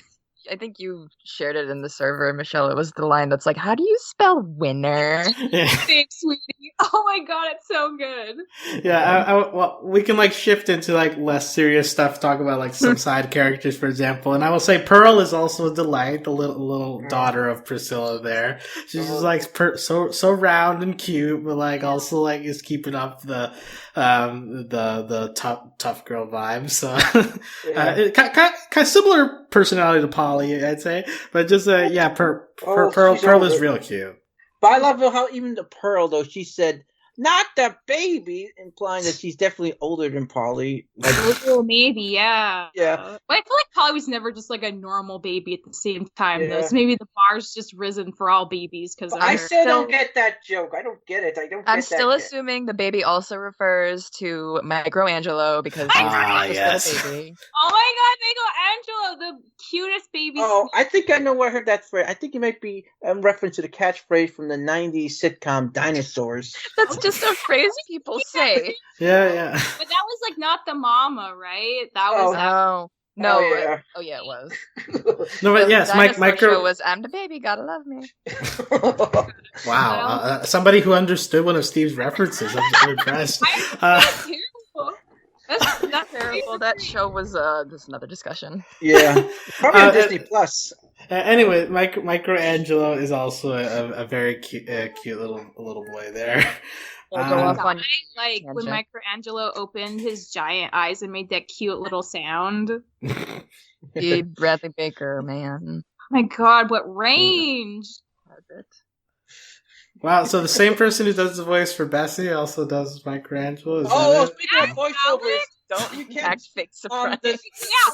I think you shared it in the server, Michelle. It was the line that's like, "How do you spell winner?" Yeah. Thanks, sweetie. Oh my god, it's so good. Yeah, well, we can like shift into like less serious stuff, talk about like some side characters, for example. And I will say Pearl is also a delight, the little daughter of Priscilla there. She's just like so round and cute, but like also like is keeping up the tough girl vibe. So kind of similar personality to Polly, I'd say, but just Pearl is real cute. But I love how even the Pearl, though, she said, "Not the baby," implying that she's definitely older than Polly. Like, Oh, maybe, yeah. Yeah. But I feel like Polly was never just like a normal baby at the same time, though. Yeah. So maybe the bar's just risen for all babies because I still don't get that joke. I don't get it. I'm still assuming the baby also refers to Michelangelo because he's not just yes. a baby. Oh my god, Michelangelo, the cutest baby. Oh, I think I know where I heard that phrase. I think it might be a reference to the catchphrase from the 90s sitcom Dinosaurs. That's just a phrase people say. Yeah. But that was like not the mama, right? That was Oh, no. Oh, yeah. Oh, yeah, it was. No, but The yes, dinosaur show Micro. was, "I'm the baby, gotta love me." Wow, somebody who understood one of Steve's references. I'm impressed. That's terrible. That's not Terrible. That show was just another discussion. Yeah. Probably on Disney Plus. Anyway, Michelangelo is also a very cute little boy there. We'll go off on like when tangent. Michelangelo opened his giant eyes and made that cute little sound. Bradley Baker, man. Oh my god, what range! Wow, so the same person who does the voice for Bessie also does Michelangelo? Is Oh, that it? speaking of voiceovers, Don't you can't. act fake surprise. Yeah,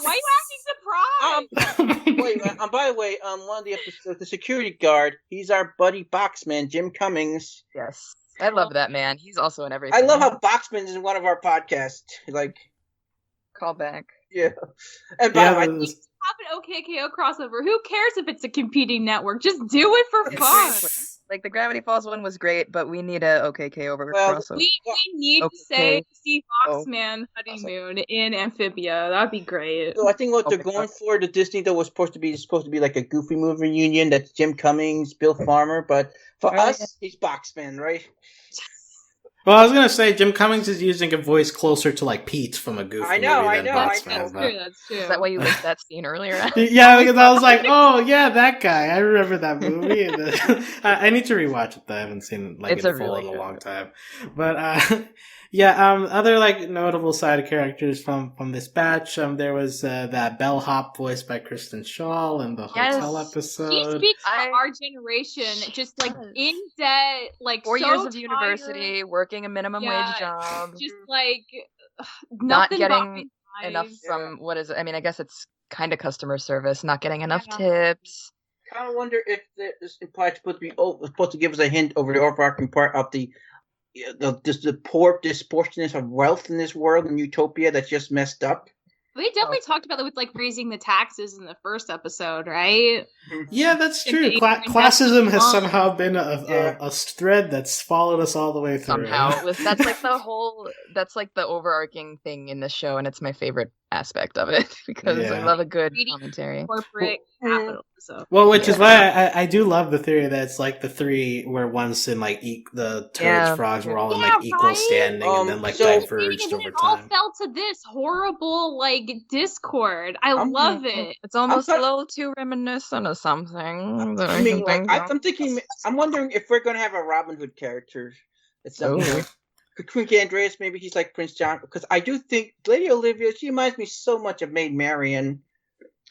why are you acting surprised? Wait, by the way, one of the episodes, the security guard, he's our buddy Boxman, Jim Cummings. Yes. I love that man. He's also in everything. I love how Boxman is in one of our podcasts. Like, Call back. yeah. And by the way, Have an OKKO crossover. Who cares if it's a competing network? Just do it for fun. Like the Gravity Falls one was great, but we need a OKK over Well, crossover. We need Okay. to see Boxman honeymoon in Amphibia. That'd be great. so I think what they're Okay. going for, the Disney though, was supposed to be like a Goofy movie reunion. That's Jim Cummings, Bill Farmer, but for Oh, us, yeah. he's Boxman, right? Well, I was gonna say Jim Cummings is using a voice closer to like Pete from a Goofy I know, movie I than know, Boxman, That's but- true. That's true. Is that why you linked that scene earlier? Yeah, because I was like, oh yeah, that guy. I remember that movie. And, I need to rewatch it though. I haven't seen it It's in a full really in a good long time. But other like notable side characters from this batch. There was that bellhop voiced by Kristen Shaw in the hotel He episode. speaks for our generation, just like in debt, like 4 so years of tired, university, working a minimum Yeah, wage job, just like not nothing getting but enough lives. from what is it? I mean, I guess it's kind of customer service, not getting enough Yeah. tips. I kind of wonder if this implied supposed to give us a hint over the overarching part of the poor disproportionate of wealth in this world in Utopia that's just messed up. They definitely talked about it with like raising the taxes in the first episode, right? Yeah, that's If true. they even Classism has invest somehow been Yeah. a thread that's followed us all the way through. Somehow, that's like the overarching thing in the show, and it's my favorite aspect of it because I Yeah. love a good Greedy commentary. corporate capitalism. Well, which is why I do love the theory that it's like the three were once in like the toads, Yeah. frogs were all in Yeah, like equal right? standing, and then like So- diverged And then over it all time. fell to this horrible like discord. I I'm- love it. It's almost I'm a little too reminiscent of something. that I mean, can like, think of. I'm thinking. I'm wondering if we're gonna have a Robin Hood character. At some Ooh. point. Quick Andreas, maybe he's like Prince John, because I do think Lady Olivia. She reminds me so much of Maid Marian.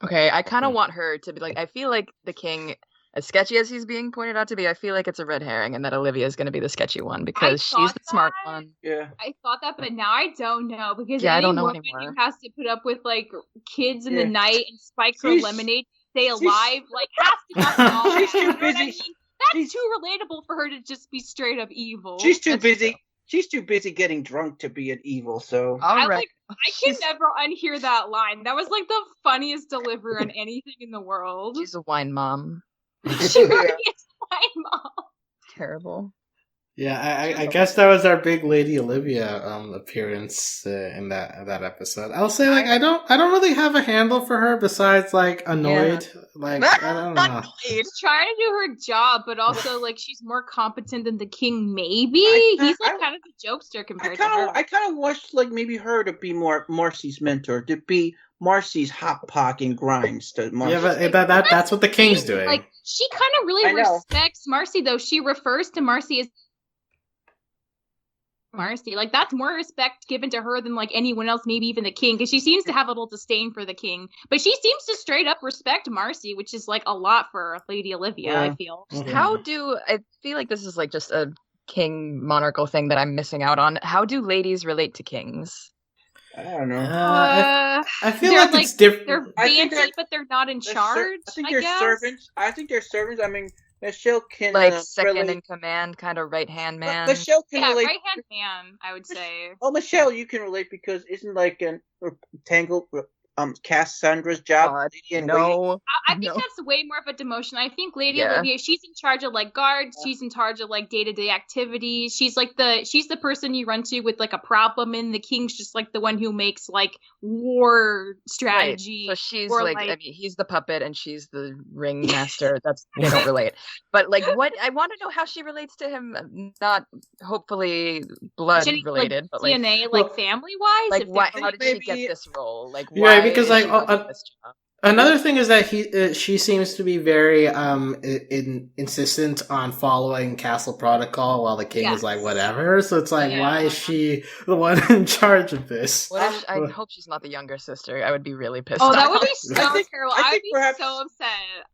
Okay, I kind of want her to be like. I feel like the king, as sketchy as he's being pointed out to be, I feel like it's a red herring, and that Olivia is going to be the sketchy one because she's thought the smart that. one. Yeah. I thought that, but now I don't know because Yeah, I any don't know woman anymore. who has to put up with like kids in Yeah. the night and spike her She's- lemonade to stay she's- alive, like has to not be all She's that, too you know what I busy. mean? That's She's- too relatable for her to just be straight up evil. She's too That's busy. true. She's too busy getting drunk to be an evil. So I All right. like. I can never unhear that line. That was like the funniest delivery on anything in the world. She's a wine mom. She really is my mom. Terrible. Yeah, I guess that was our big Lady Olivia appearance in that episode. I'll say like I don't really have a handle for her besides like annoyed. Like I don't know. She's trying to do her job, but also like she's more competent than the king. Maybe he's like kind of a jokester compared to her. I kind of watched like maybe her to be more Marcy's mentor, to be Marcy's hot pock and grinds. To Marcy. Yeah, but that's what the king's doing. Like she kind of I really know. respects Marcy, though. She refers to Marcy as Marcy. Like that's more respect given to her than like anyone else, maybe even the king, because she seems to have a little disdain for the king. But she seems to straight up respect Marcy, which is like a lot for Lady Olivia. Yeah. I feel. Mhm. How do I feel like this is like just a king monarchical thing that I'm missing out on? How do ladies relate to kings? I don't know. I feel they're like it's different. They're I think fancy, they're- but they're not in They're charge. I think I they're guess. servants. I think they're servants. I mean, Michelle can Like second relate. in command, kind of right hand man. Michelle can Yeah, relate. right hand man. I would say. Oh, Michelle, you can relate because isn't like an Tangled Cassandra's job? God, Lady in Waiting? no. I think No. that's way more of a demotion. I think Lady Yeah. Olivia, she's in charge of like guards. She's in charge of like day-to-day activities. She's the person you run to with like a problem, and the king's just like the one who makes like war strategy. Right. So she's or, like, I mean, he's the puppet and she's the ringmaster. That's they don't relate. But like, what I want to know how she relates to him. Not hopefully blood Jenny, related, but like, DNA, well, like family-wise. like if why? they're How did she maybe- get this role? Like, Yeah, why? because, is like, she doing this job? Another thing is that she seems to be very insistent on following castle protocol while the king is like Yes. whatever. So it's like, why Yeah. is she the one in charge of this? What if, I hope she's not the younger sister. I would be really pissed. Oh, that would off. be so I think- terrible. I I would think be perhaps- so upset.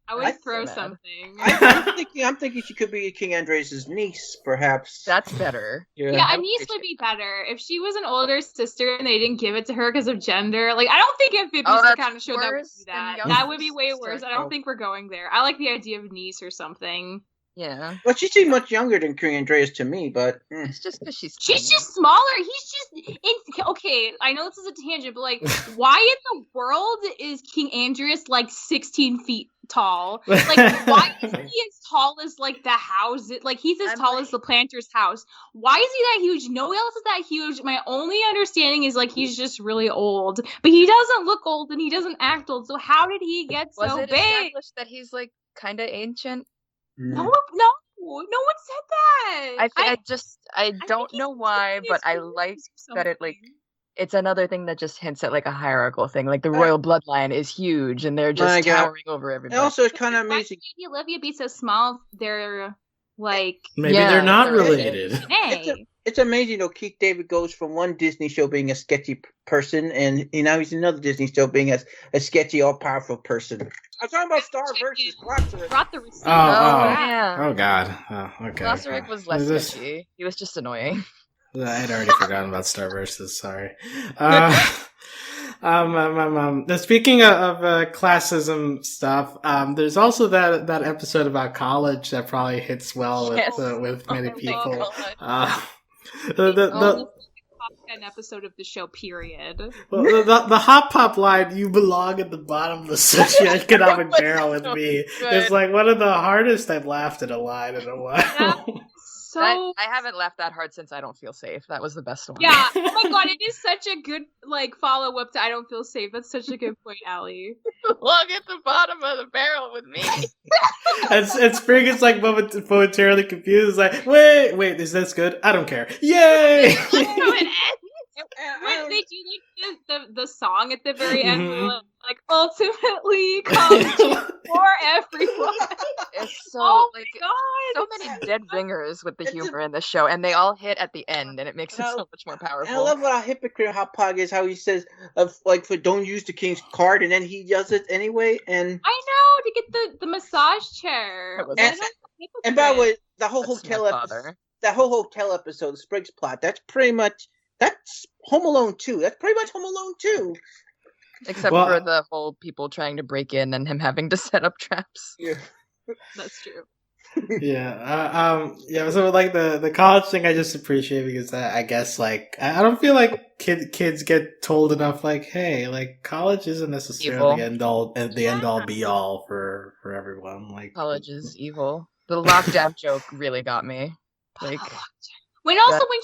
I would I- throw so mad. something. I'm thinking she could be King Andres' niece, perhaps. That's better. Yeah, I a would niece appreciate would be better if she was an older sister and they didn't give it to her because of gender. Like, I don't think Amphibious Oh, the that's kind of show that would worse do than that. younger That would be way sister. worse. I don't think we're going there. I like the idea of niece or something. Yeah, Well, she seemed much younger than King Andreas to me, but it's just because she's. She's tiny. just smaller. He's just okay. I know this is a tangent, but like, why in the world is King Andreas like 16 feet tall? Like, why is he as tall as like the house? Like, he's as I'm tall like- as the planter's house. Why is he that huge? No one else is that huge. My only understanding is like he's just really old, but he doesn't look old and he doesn't act old. So how did he get Was so it big? established that he's like kind of ancient? No, one said that. I don't think know he's why, just but I years like or that it like something. it's another thing that just hints at like a hierarchical thing. Like the royal bloodline is huge and they're My just God. towering over and everybody. also it's kind of Why amazing. would Lady Olivia be so small? They're like, Maybe Yeah, they're not they're related. hey. It's amazing though. Keith David goes from one Disney show being a sketchy person, and now he's in another Disney show being a sketchy, all-powerful person. I'm talking about Star versus Glossary. Brought the receipt. Oh, yeah. Oh God. Oh, okay. Glossaric was less Is this- sketchy. He was just annoying. I'd already forgotten about Star Versus. Sorry. Speaking of classism stuff, there's also that episode about college that probably hits well with Yes. with many Oh, people. God. The An episode of the show, period. the hot pop line, "You belong at the bottom of the socioeconomic barrel with me," good. is like one of the hardest I've laughed at a line in a while. so. I haven't laughed that hard since I Don't Feel Safe. That was the best one. Yeah. Oh my god, it is such a good follow up to I Don't Feel Safe. That's such a good point, Allie. Look at the bottom of the barrel with me. And Spring is like momentarily confused. Like, wait, is this good? I don't care. Yay! When they do the song at the very end, where like ultimately comes for everyone. It's so Oh like my god, so many dead ringers with the humor in this show, and they all hit at the end, and it makes it so much more powerful. I love how hypocrite Hot Pog is. How he says, like, for don't use the king's card, and then he does it anyway. And I know, to get the massage chair. And by the way, the whole hotel episode, the Spriggs plot, that's Home Alone 2. That's pretty much Home Alone 2. Except for the whole people trying to break in and him having to set up traps. Yeah. That's true. Yeah. So like the college thing, I just appreciate because I guess like I don't feel like kids get told enough. Like, hey, like college isn't necessarily the end all be all for everyone. Like college is evil. The lockdown joke really got me. Like. When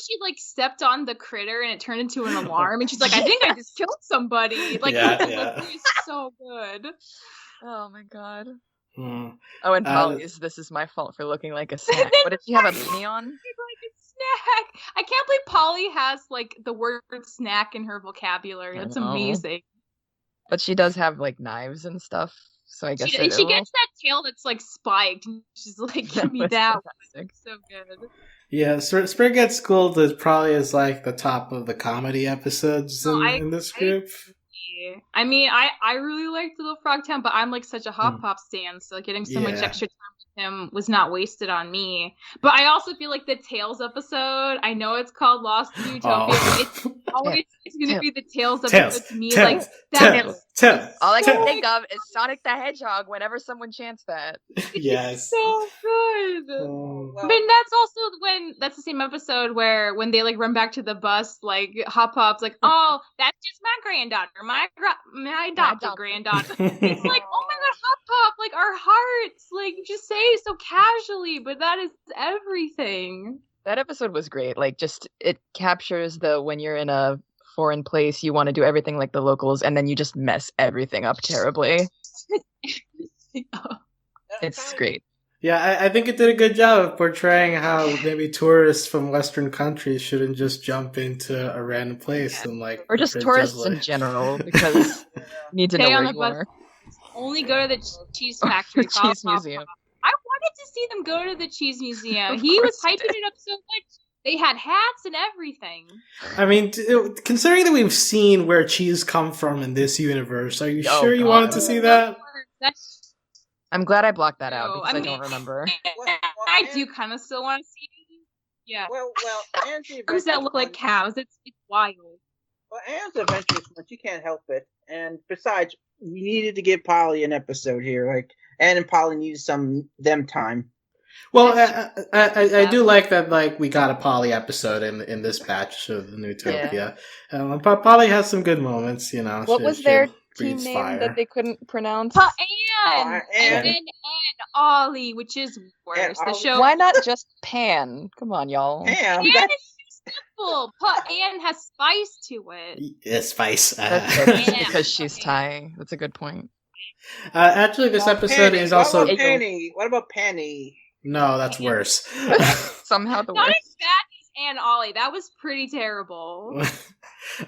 she like stepped on the critter and it turned into an alarm, and she's like, "I think I just killed somebody." Like, it was so good. Oh my god. Mm. Oh, and Polly's "This is my fault for looking like a snack." What did she have a beanie on? Like a snack. I can't believe Polly has like the word snack in her vocabulary. That's amazing. But she does have like knives and stuff, so I guess she gets that tail that's like spiked. And she's like, "Give me that one." So good. Yeah, Spring at School probably is like the top of the comedy episodes in this group. I mean, I really liked Little Frog Town, but I'm like such a Hop Pop stan, so like, getting so much extra time with him was not wasted on me. But I also feel like the Tails episode, I know it's called Lost in Newtopia, but it's always going to be the Tails episode to me. Tails. All I can think of is Sonic the Hedgehog whenever someone chants that. Yes. So good. But that's the same episode where when they like run back to the bus, like Hop Pop's like, "Oh, that's just my granddaughter, my adopted granddaughter." It's like, oh my god, Hop Pop, like our hearts, like you just say it so casually, but that is everything. That episode was great. Like, just it captures when you're in a foreign place, you want to do everything like the locals, and then you just mess everything up terribly. It's great. Yeah, I think it did a good job of portraying how maybe tourists from Western countries shouldn't just jump into a random place and like, or just tourists in general, because you need to know where you are. Only go to the cheese factory, cheese museum. I wanted to see them go to the cheese museum. He was hyping it up so much. They had hats and everything. I mean, considering that we've seen where cheese come from in this universe, are you sure you wanted to see that? I'm glad I blocked that out because I don't remember. I do kind of still want to see it. Yeah. Well, and the does that look like cows? It's wild. Well, Anne's adventurous one. She can't help it. And besides, we needed to give Polly an episode here. Like, Anne and Polly needed them time. Well, I do like that. Like, we got a Polly episode in this batch of the Newtopia. Yeah. Polly has some good moments. You know. What was their team name that they couldn't pronounce? Anne, and then Ollie, which is worse. The show. Why not just Pan? Come on, y'all. Pan. Anne is too simple. Anne has spice to it. Yeah, spice. Because she's Thai. That's a good point. Actually, this episode is also. Penny. What about Penny? No, that's worse. Somehow the not worst. as bad as Anne Ollie. That was pretty terrible.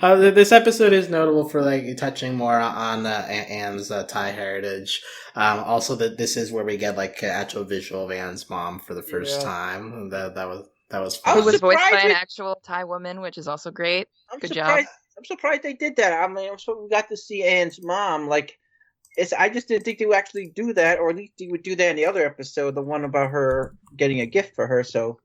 This episode is notable for like touching more on Anne's Thai heritage. Also, that this is where we get like actual visual of Anne's mom for the first time. That was fun. It was voiced by an actual Thai woman, which is also great. Good job. I'm surprised they did that. I mean, I'm surprised we got to see Anne's mom. Like, I just didn't think they would actually do that, or at least they would do that in the other episode, the one about her getting a gift for her. So.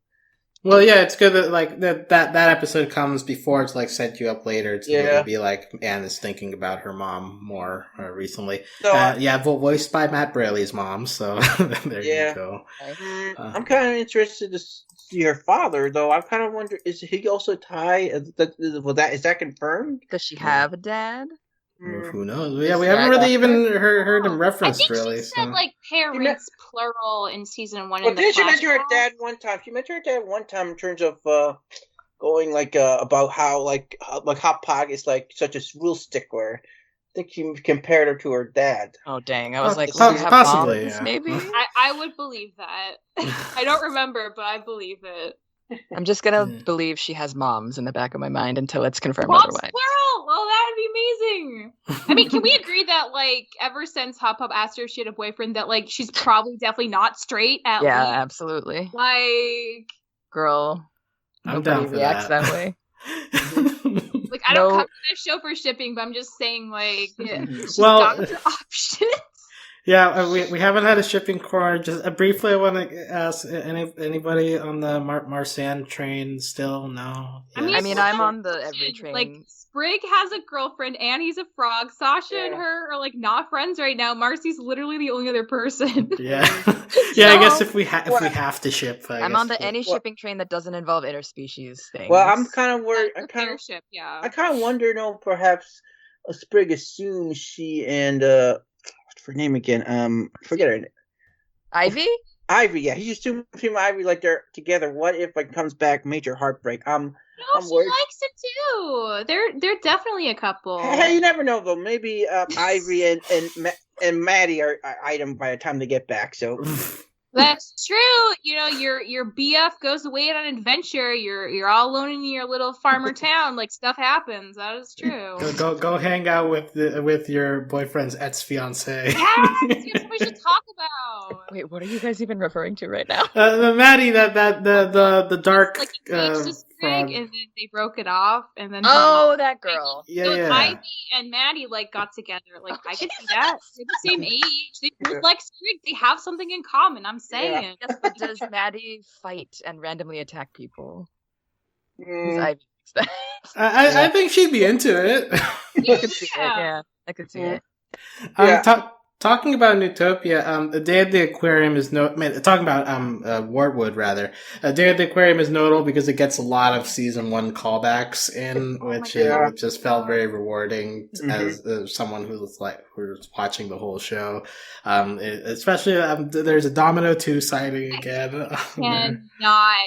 Well, yeah, it's good that like that episode comes before it's like set you up later to be like Anne is thinking about her mom more recently. So, voiced by Matt Braley's mom. So there you go. I'm kind of interested to see her father, though. I kind of wonder, is he also Thai? Is that confirmed? Does she have a dad? Who knows? Yeah, we haven't really even heard him I referenced, think really. she said, like, met- parents, plural, in season 1 Well, in the didn't she mention her flashback. dad one time? She mentioned her dad one time in terms of going like about how Hot Pot is like such a rule stickler. I think she compared her to her dad. Oh dang! I was like, Po- "Will you have possibly, moms, yeah. maybe?" I would believe that. I don't remember, but I believe it. I'm just gonna Yeah. believe she has moms in the back of my mind until it's confirmed Moms otherwise. plural! Oh, that would be amazing! I mean, can we agree that, like, ever since Hot Pop asked her if she had a boyfriend, that, like, she's probably definitely not straight, at Yeah, least? absolutely. Like, Girl, I'm nobody down for reacts that. way. like I don't No. come to this show for shipping, but I'm just saying, like, she's Well- got other options. Yeah, we haven't had a shipping corner. Just briefly, I want to ask anybody on the Marsan train still? No. I mean, I mean, I'm on the every train. Like, Sprig has a girlfriend, Annie's a frog, Sasha and Yeah. her are, like, not friends right now. Marcy's literally the only other person. Yeah, yeah. I guess So- if we have to ship, I'm on the any Well- shipping train that doesn't involve interspecies things. Well, I'm kind of worried. The pair ship, yeah. I kind of wonder, no, perhaps Sprig assumes she and what's her name again? Forget her name. Ivy. Ivy. Yeah, he assumes him and Ivy like they're together. What if it comes back major heartbreak? No, I'm she worried. likes it too. They're definitely a couple. Hey, you never know though. Maybe Ivy and Maddie are item by the time they get back. So That's true. You know, your BF goes away on an adventure. You're all alone in your little farmer town. Like, stuff happens. That is true. go hang out with your boyfriend's ex-fiance. Yes, we should talk about. Wait, what are you guys even referring to right now? Maddie, the dark Like, engaged to Sprig, frog. and then they broke it off, and then Oh, that girl. so Yeah. Ivy and Maddie like got together. Like, I could see that. They're the same age. They both like Sprig. They have something in common. I'm saying. Yes, but does Maddie fight and randomly attack people? 'Cause Ivy likes that. I think she'd be into it. I could see it. Yeah, I could see it. Yeah. Talking about Newtopia, the Day of the Aquarium is talking about Wartwood rather. Day of the Aquarium is notable because it gets a lot of season 1 callbacks in, which just felt very rewarding as someone who's watching the whole show. Especially there's a Domino 2 sighting again. Cannot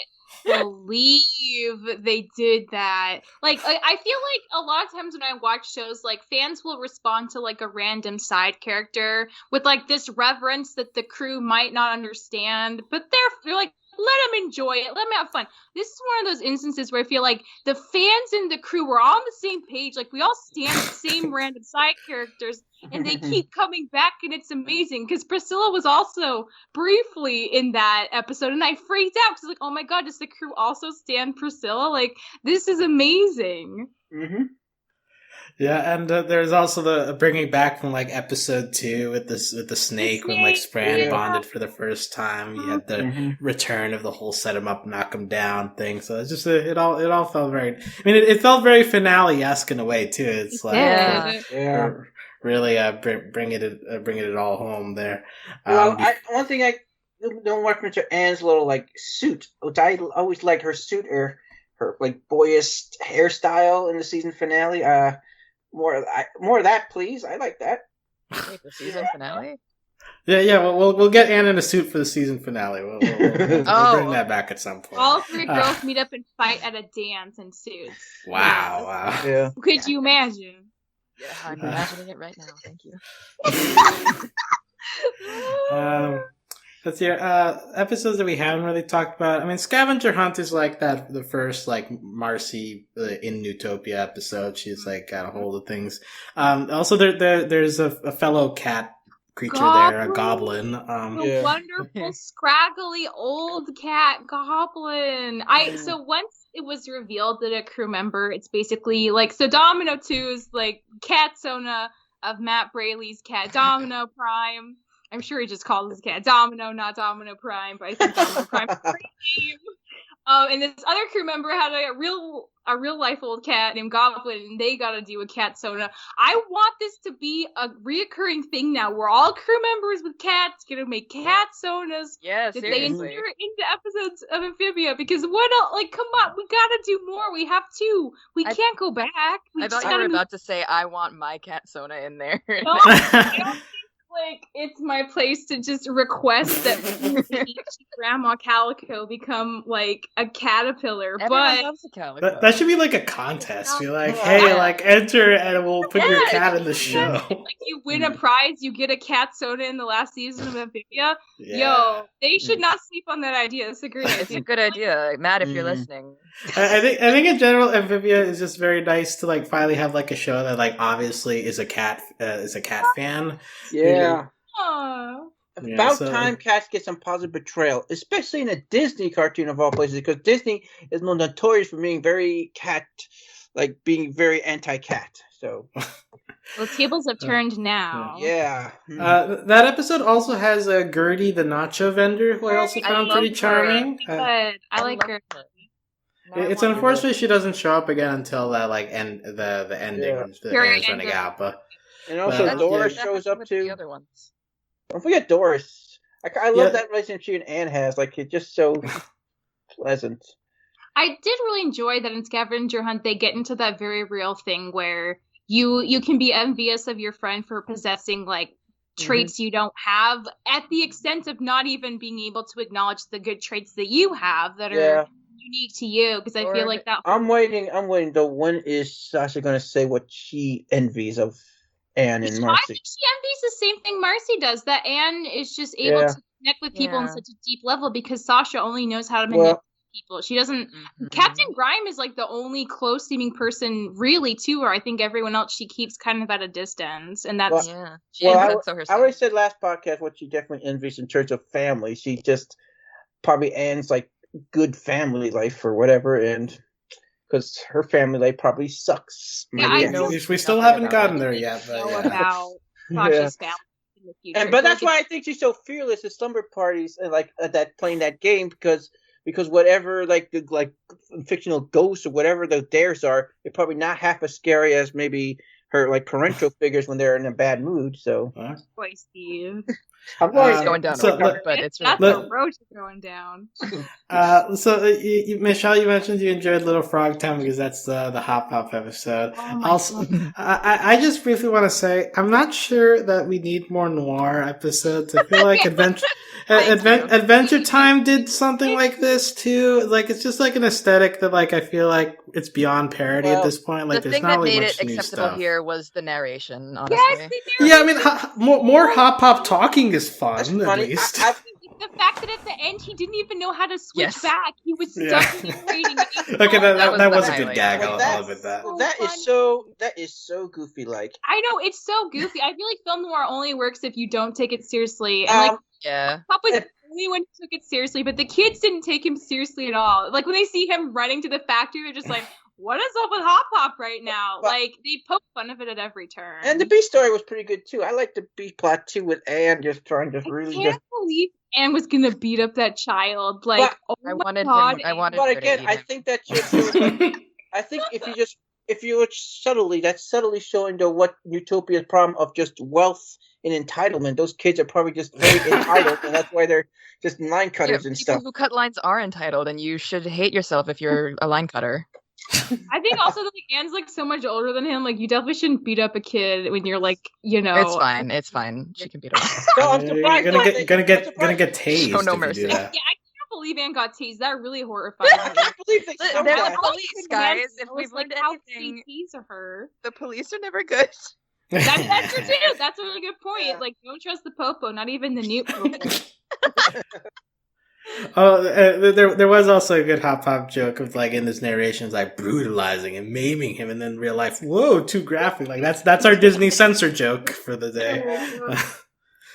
believe they did that. Like, I feel like a lot of times when I watch shows, like, fans will respond to like a random side character with like this reverence that the crew might not understand, but they're like, let them enjoy it, let them have fun. This is one of those instances where I feel like the fans and the crew were all on the same page. Like, we all stand the same random side characters, and they keep coming back, and it's amazing. Because Priscilla was also briefly in that episode, and I freaked out because, like, oh my god, does the crew also stand Priscilla? Like, this is amazing. Mm-hmm. Yeah, and there's also the bringing back from like episode 2 with the snake when like Spran bonded for the first time. You had the return of the whole set him up, knock him down thing. So it's just it all felt very. I mean, it felt very finale-esque in a way too. It's like Yeah. really bringing it all home there. Well, one thing I don't like Mr. Anne's little like suit, which I always like her suit or her like boyish hairstyle in the season finale. More of that, please. I like that. Wait, the season finale? Yeah. We'll get Anne in a suit for the season finale. We'll bring that back at some point. All 3 girls meet up and fight at a dance in suits. Wow. Yeah. Could you imagine? Yeah, I'm imagining it right now. Thank you. Let's see. Episodes that we haven't really talked about. I mean, Scavenger Hunt is like that. The first like Marcy in Newtopia episode. She's like got a hold of things. Also, there's a fellow cat creature there, a goblin. A wonderful, scraggly old cat goblin. So once it was revealed that a crew member, it's basically like, so Domino 2's like cat Sona of Matt Braley's cat Domino Prime. I'm sure he just calls his cat Domino, not Domino Prime, but I think Domino Prime is a great name. And this other crew member had a real life old cat named Goblin, and they got to do a cat Sona. I want this to be a reoccurring thing now, where all crew members with cats gonna make cat Sonas. Yeah, that seriously. they insert into episodes of Amphibia, because what else? Like, come on, we gotta do more. We have to. We can't go back. I thought you were about to say, I want my cat Sona in there. No, I don't think, like, it's my place to just request that Grandma Calico become, like, a caterpillar. Everyone loves a calico. That should be like a contest. Be like, hey, like, enter and we'll put your cat in the show. Like, you win a prize, you get a cat soda in the last season of Amphibia. Yeah. Yo, they should not sleep on that idea. It's a great idea. It's a good idea. Matt, if you're listening. I think in general, Amphibia is just very nice to like finally have like a show that like obviously is a cat fan. Yeah. Aww. About time cats get some positive portrayal, especially in a Disney cartoon of all places, because Disney is notorious for being very being very anti-cat. So, well, tables have turned now. Yeah. That episode also has Gertie, the nacho vendor, who I also found pretty charming. Good. I like her. It's unfortunate she doesn't show up again until that like end the ending. Yeah. The end's running out, and also Doris shows up too. The other ones. Don't forget Doris. I love that relationship she and Anne has. Like, it's just so pleasant. I did really enjoy that in Scavenger Hunt they get into that very real thing where you can be envious of your friend for possessing like traits you don't have, at the extent of not even being able to acknowledge the good traits that you have that are unique to you. Because I feel like that. I'm waiting though. When is Sasha going to say what she envies of Anne and Marcy? I think she envies the same thing Marcy does. That Anne is just able to connect with people on such a deep level because Sasha only knows how to manipulate people. She doesn't. Captain Grime is like the only close seeming person really to her. I think everyone else she keeps kind of at a distance, and that's I already said last podcast what she definitely envies in terms of family. She just probably Anne's like good family life or whatever, and because her family life probably sucks. We still haven't gotten there yet. But about Sasha's family in the future. But that's why I think she's so fearless at slumber parties and like that playing that game because whatever like the fictional ghosts or whatever the dares are, they're probably not half as scary as maybe her like parental figures when they're in a bad mood. So, boy, Steve. I'm always going down, but it's that's the road to going down. Michelle, you mentioned you enjoyed Little Frog Town because that's the Hop Hop episode. Also, I just briefly want to say I'm not sure that we need more noir episodes. I feel like Adventure Time did something like this too. Like it's just like an aesthetic that like I feel like it's beyond parody at this point. Like the there's thing not that really made much it new acceptable stuff. here was the narration. Honestly, I mean, more Hop Hop talking is fun. At least. The fact that at the end he didn't even know how to switch back. He was stuck narrating. Okay, that was a good gag. I'll admit that. That is so goofy. Like I know it's so goofy. I feel like film noir only works if you don't take it seriously. And Pop was the only one who took it seriously, but the kids didn't take him seriously at all. Like when they see him running to the factory, they're just like, what is up with Hop Hop right now? Like, they poke fun of it at every turn. And the B story was pretty good, too. I like the B plot, too, with Anne just trying to I can't believe Anne was going to beat up that child. Like, I wanted But again, I think that I think if you look subtly, that's subtly showing what Newtopia's problem of just wealth and entitlement. Those kids are probably just very entitled, and that's why they're just line cutters and stuff. People who cut lines are entitled, and you should hate yourself if you're a line cutter. I think also that Anne's like so much older than him. Like you definitely shouldn't beat up a kid when you're like, It's fine. She can beat him. No, I'm surprised. You're gonna get tased. Show no mercy. Yeah, I can't believe Anne got tased. That really horrified me. I can't believe they They're the police, guys. If we've like, learned how anything, tease her. The police are never good. That's true too. That's a really good point. Yeah. Like, don't trust the popo, not even the Newt popo. There was also a good Hop Hop joke of like in this narration, it's like brutalizing and maiming him, and then in real life, whoa, too graphic. Like that's our Disney censor joke for the day.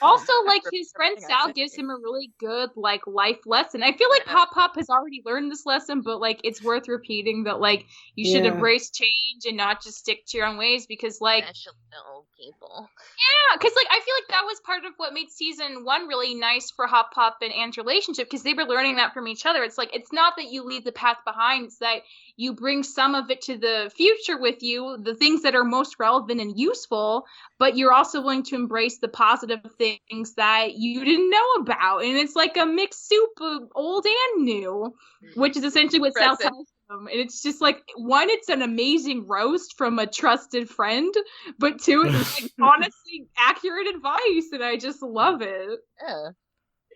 Also, like, For his friend everything I Sal say. gives him a really good, like, life lesson. I feel like Pop Pop has already learned this lesson, but, like, it's worth repeating that, like, you should embrace change and not just stick to your own ways because, like, Especially old people. yeah, because, like, I feel like that was part of what made season 1 really nice for Hop Pop and Anne's relationship because they were learning that from each other. It's like, it's not that you leave the path behind, it's that you bring some of it to the future with you, the things that are most relevant and useful, but you're also willing to embrace the positive things that you didn't know about. And it's like a mixed soup of old and new, which is essentially what Sal Present. tells them. And it's just like, one, it's an amazing roast from a trusted friend, but two, it's like honestly accurate advice, and I just love it. Yeah.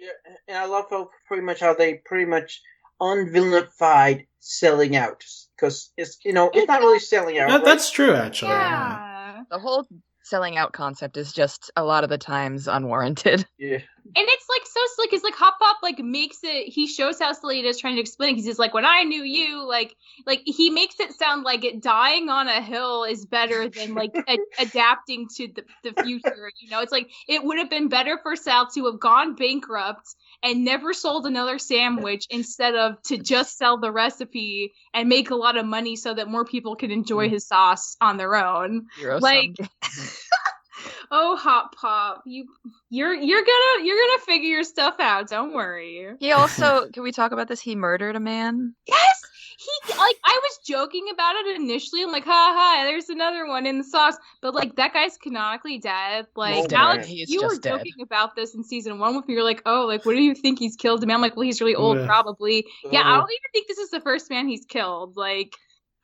Yeah, and I love how they pretty much unvillanified selling out, because it's not really selling out. Right? That's true, actually. Yeah. The whole selling out concept is just a lot of the times unwarranted. Yeah. And it's like so slick, because like Hop Pop like makes it, he shows how silly it is trying to explain it, because he's like, when I knew you, like he makes it sound like it dying on a hill is better than like adapting to the future. It's like it would have been better for Sal to have gone bankrupt and never sold another sandwich instead of to just sell the recipe and make a lot of money so that more people can enjoy his sauce on their own. Like, oh, Hop Pop, you're gonna figure your stuff out. Don't worry. He also, can we talk about this? He murdered a man. Yes, I was joking about it initially. I'm like, ha, there's another one in the sauce. But like, that guy's canonically dead. Like, Alex, He's you were just dead. joking about this in season 1 with me. You're like, oh, like, what do you think he's killed a man? I'm like, well, he's really old, Yeah. probably. Yeah, I don't even think this is the first man he's killed. Like,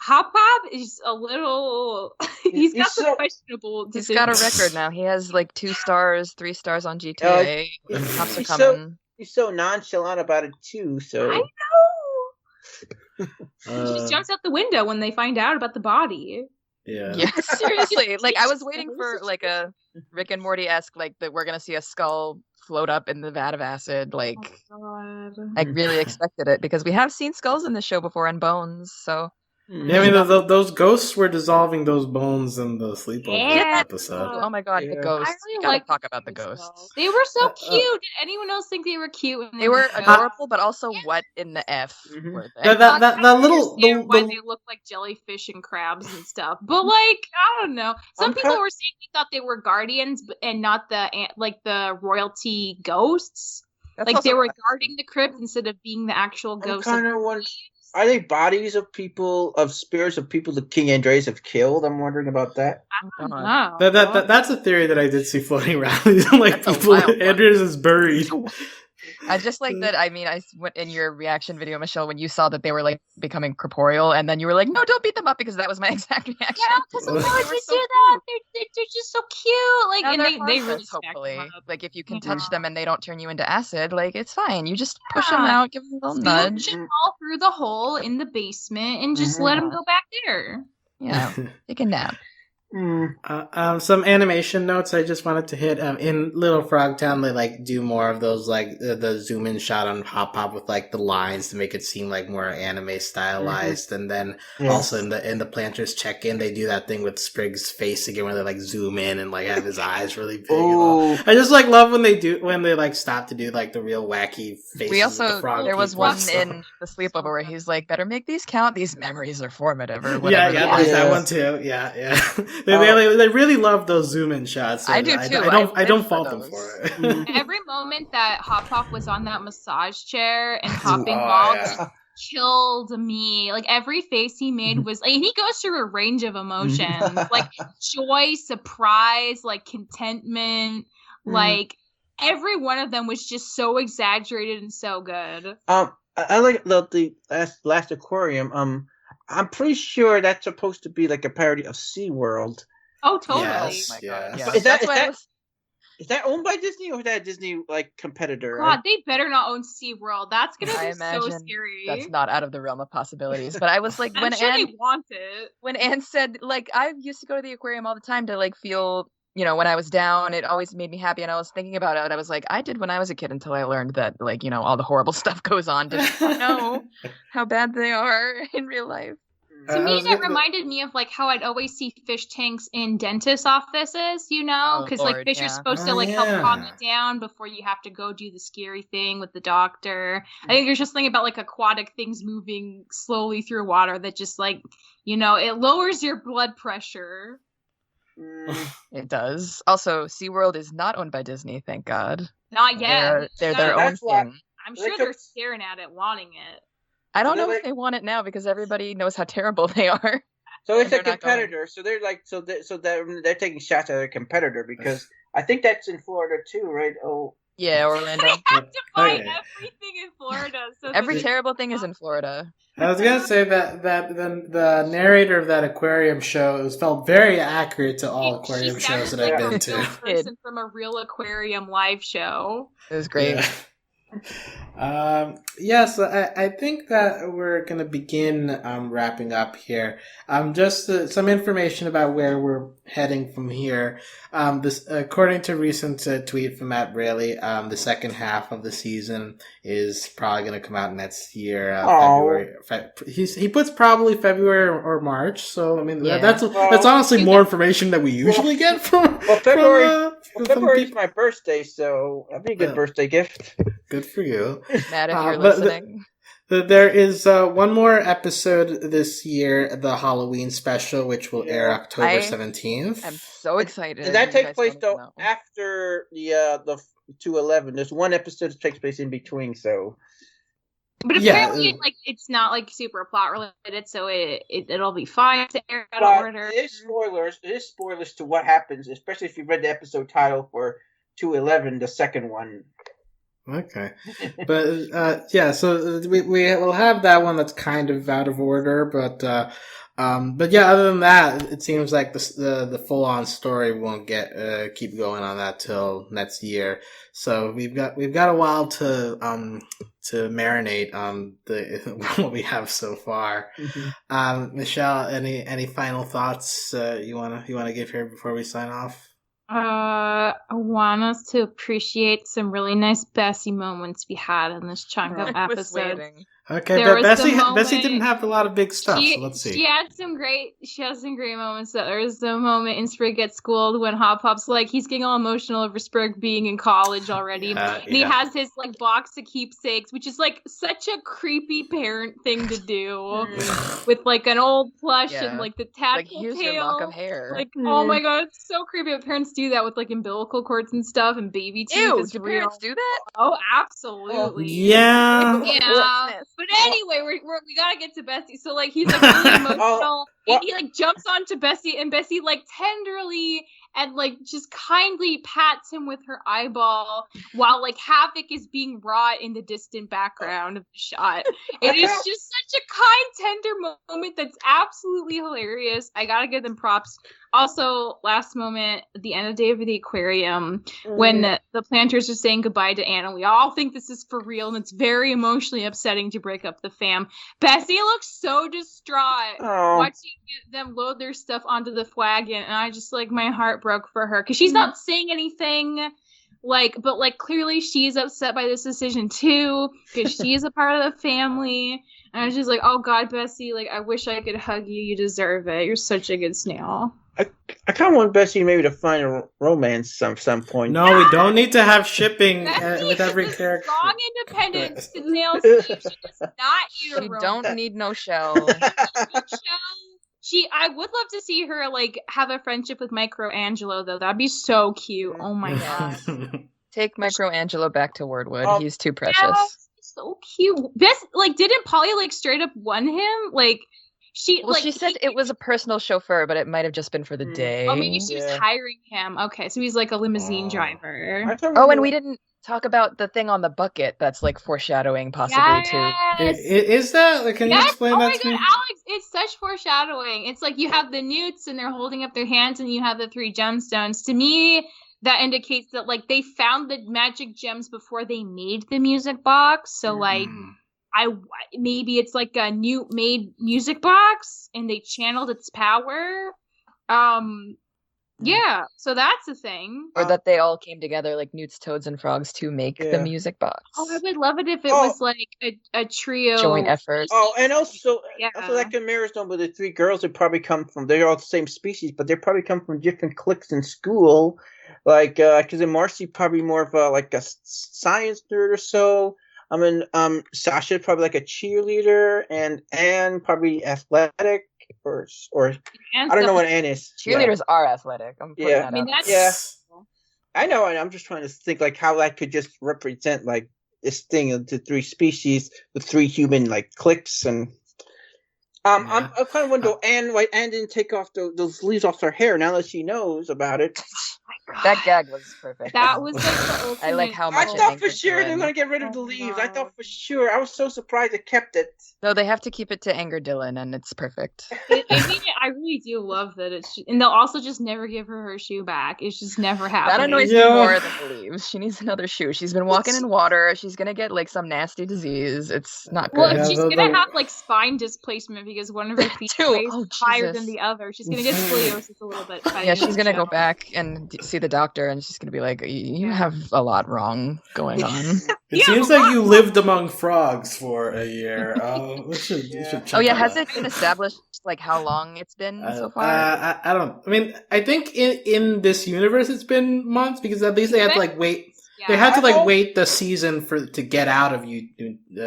Hop Pop is a little. He's got some questionable decisions. He's got a record now. He has like 2 stars, 3 stars on GTA. Cops are coming. He's so nonchalant about it too. So I know. He just jumps out the window when they find out about the body. Yeah. Yeah, seriously. Like, I was waiting for like a Rick and Morty-esque, like, that we're gonna see a skull float up in the vat of acid. Like, Oh, God. I really expected it because we have seen skulls in the show before and bones. So Yeah, I mean, those ghosts were dissolving those bones in the sleepover Yeah. episode. oh my god, the Yeah. ghosts. I really We gotta like talk the about the ghosts, ghosts. though. They were so cute. Did anyone else think they were cute? When They were show? adorable, but also what in the F were they? That little Understand why the, they look like jellyfish and crabs and stuff, but like I don't know. Some people were saying they thought they were guardians and not the royalty ghosts. That's Like also they were what I- guarding the crypt instead of being the actual I'm ghosts. kind of wondering, are they bodies of spirits of people that King Andreas have killed? I'm wondering about that. I don't know. that's a theory that I did see floating around. Like That's a people, wild one. Andrews is buried. I just like that. I mean, I went in your reaction video, Michelle, when you saw that they were like becoming corporeal, and then you were like, "No, don't beat them up," because that was my exact reaction. Yeah, because why would They you were do so that? They're just so cute. Like, Now and they're they really harmless, stack hopefully. them up. Like, if you can Yeah. touch them and they don't turn you into acid, like, it's fine. You just push them Yeah. out, give them a little nudge. Scooch them all through the hole in the basement and just let them go back there. Yeah, take a nap. Some animation notes I just wanted to hit. In Little Frog Town, they like do more of those like the zoom in shot on Hop Pop with like the lines to make it seem like more anime stylized. And then also in the Planters Check In, they do that thing with Sprig's face again, where they like zoom in and like have his eyes really big. I just like love when they like stop to do like the real wacky faces. We with the also, frog there was people one and stuff. in the sleepover where he's like, "Better make these count. These memories are formative," or whatever. Yeah, there's that one too. Yeah. They really love those zoom in shots. So I do too. I don't live fault for them those. for it. Every moment that Hop Pop was on that massage chair and hopping Oh, balls yeah. killed me. Like every face he made was like, he goes through a range of emotions, like joy, surprise, like contentment, like every one of them was just so exaggerated and so good. I like the last aquarium. I'm pretty sure that's supposed to be like a parody of SeaWorld. Oh, totally. Yes. Oh my Yeah. God, yeah. Is that- That's why I was- Is that owned by Disney, or is that a Disney like competitor? God, they better not own SeaWorld. That's gonna I be so imagine scary. that's not out of the realm of possibilities. But I was like, I'm when sure Anne they want it. when Anne said, like, I used to go to the aquarium all the time to like feel, when I was down, it always made me happy. And I was thinking about it. I was like, I did when I was a kid until I learned that, like, all the horrible stuff goes on. Didn't know how bad they are in real life. To me, that reminded me of like how I'd always see fish tanks in dentist offices, because like fish are supposed to like help calm you down before you have to go do the scary thing with the doctor. I think there's just something about like aquatic things moving slowly through water that just like, it lowers your blood pressure. It does. Also, SeaWorld is not owned by Disney, thank God. Not yet. They're their own thing. I'm sure they're staring at it, wanting it. I don't know if they want it now because everybody knows how terrible they are. So it's a competitor. So they're like, they're taking shots at their competitor because I think that's in Florida too, right? Oh, yeah, Orlando. They have to fight everything in Florida. So every terrible thing is in Florida. I was gonna say that the narrator of that aquarium show felt very accurate to all aquarium shows that I've been to. Person from a real aquarium live show. It was great. So I think that we're going to begin wrapping up here. Just some information about where we're heading from here. This, according to recent tweet from Matt Braley, the second half of the season is probably going to come out next year, February. He puts probably February or March. So I mean, that's honestly more information that we usually get from. Well, February is my birthday, so that'd be a good birthday gift. Good for you. Matt, if you're listening. There is one more episode this year, the Halloween special, which will air October 17th. I'm so excited. And that takes place, though, after the 211. There's one episode that takes place in between, so... But apparently, it's not, super plot-related, so it'll be fine to air out of order. It is spoilers to what happens, especially if you read the episode title for 211, the second one. Okay. But, so we will have that one that's kind of out of order, but other than that, it seems like the full-on story won't keep going on that till next year. So we've got a while to marinate on what we have so far. Mm-hmm. Michelle, any final thoughts you wanna give here before we sign off? I want us to appreciate some really nice Bessie moments we had in this chunk of episodes. Okay, but Bessie didn't have a lot of big stuff, so let's see. She had some great moments. There was the moment in Sprig gets schooled when Hop Pop's like, he's getting all emotional over Sprig being in college already. And he has his box of keepsakes, which is such a creepy parent thing to do. With an old plush and the tactile here's tail. your lock of hair. Oh my god, it's so creepy when parents do that with umbilical cords and stuff and baby teeth. Ew, do parents do that? Oh, absolutely. Yeah. But anyway, we gotta get to Bessie. So he's really emotional, and he jumps onto Bessie, and Bessie tenderly and just kindly pats him with her eyeball while havoc is being wrought in the distant background of the shot. It is just such a kind, tender moment that's absolutely hilarious. I gotta give them props. Also, last moment, at the end of Day of the Aquarium, when the planters are saying goodbye to Anna, we all think this is for real, and it's very emotionally upsetting to break up the fam. Bessie looks so distraught watching them load their stuff onto the wagon, and I just, my heart broke for her, because she's not saying anything, but clearly she's upset by this decision, too, because she is a part of the family, and I was just oh God, Bessie, I wish I could hug you, you deserve it, you're such a good snail. I kind of want Bessie maybe to find a romance some point. No, we don't need to have shipping with every character. Strong independence to nail Steve. She does not need a romance. You don't need no shell. I would love to see her have a friendship with Michelangelo though. That'd be so cute. Oh my god. Take Michelangelo back to Wordwood. He's too precious. Yeah, so cute. This didn't Polly straight up won him? She said it was a personal chauffeur, but it might have just been for the day. Oh, maybe she was hiring him. Okay, so he's a limousine driver. And we didn't talk about the thing on the bucket that's foreshadowing possibly too. Is that? Can you explain that to me? Alex, it's such foreshadowing. It's you have the newts and they're holding up their hands and you have the 3 gemstones. To me, that indicates that they found the magic gems before they made the music box. So maybe it's a new made music box and they channeled its power. Yeah, so that's a thing. Or that they all came together like Newts, Toads, and Frogs to make the Yeah. music box. Oh, I would love it if it Oh. was like a trio. Joint effort. Oh, and also Yeah. that can mirror some of the three girls that probably come from. They're all the same species, but they probably come from different cliques in school. Like, because Marcy probably more of a science nerd or so. I mean, Sasha probably like a cheerleader, and Anne probably athletic, or And I don't know stuff. what Anne is. Cheerleaders are athletic. I'm putting Yeah. that I mean, out. that's Yeah. I know, and I'm just trying to think like how that could just represent like this thing of the three species, the three human like cliques, and Yeah. I kind of wonder why Anne didn't take off those leaves off her hair now that she knows about it. That gag was perfect. That was like the ultimate. I like how I much it thought for anchored sure they were Dylan. gonna get rid of the Oh, leaves. I no. thought for sure. I was so surprised they kept it. No, they have to keep it to anger Dylan, and it's perfect. I really do love that it's, and they'll also just never give her shoe back. It's just never That happening. annoys Yeah. me more than the leaves. She needs another shoe. She's been walking in water. She's gonna get like some nasty disease. It's not good. Well, Yeah, she's gonna have like spine displacement because one of her feet Too. is Oh, higher Jesus. than the other. She's gonna get scoliosis a little bit. by the Yeah, end of she's the gonna go show. back and see the doctor, and she's gonna be like, "You have a lot wrong going on." It Yeah, seems but like you lived among frogs for a year. We should check Oh yeah, on has that. it been established like how long it's been so far? I don't. I mean, I think in this universe it's been months because at least they had to like wait. Yeah. They had to I hope- wait the season to get out of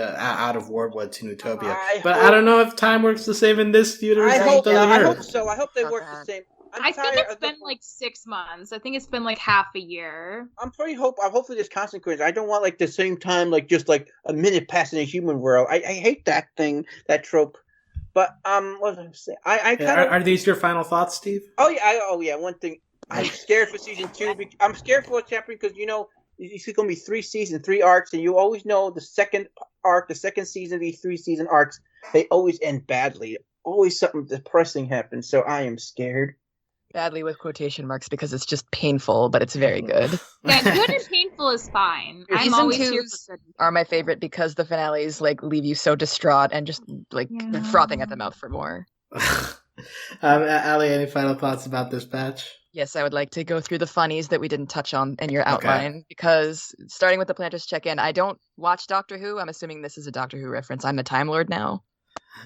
out of Wardwood to Newtopia. I But hope- I don't know if time works the same in this universe. I as it hope. does in I Earth. hope so. I hope they Not work bad. the same. I think it's been like 6 months. I think it's been like half a year. I'm pretty hopefully there's consequences. I don't want like the same time, like just like a minute passing in a human world. I hate that thing, that trope. But what was I saying? I Yeah, kind of. are these your final thoughts, Steve? Oh yeah. One thing. I'm scared for season 2. I'm scared for what's happening because it's going to be 3 seasons, 3 arcs, and you always know the second arc, the second season of these 3 season arcs, they always end badly. Always something depressing happens. So I am scared. Badly with quotation marks because it's just painful, but it's very good. Yeah, good and painful is fine. I'm Season always here twos for good. Are my favorite because the finales like leave you so distraught and just like Yeah. frothing at the mouth for more. Ali, any final thoughts about this batch? Yes, I would like to go through the funnies that we didn't touch on in your outline because starting with the Planters check-in, I don't watch Doctor Who. I'm assuming this is a Doctor Who reference. I'm a Time Lord now.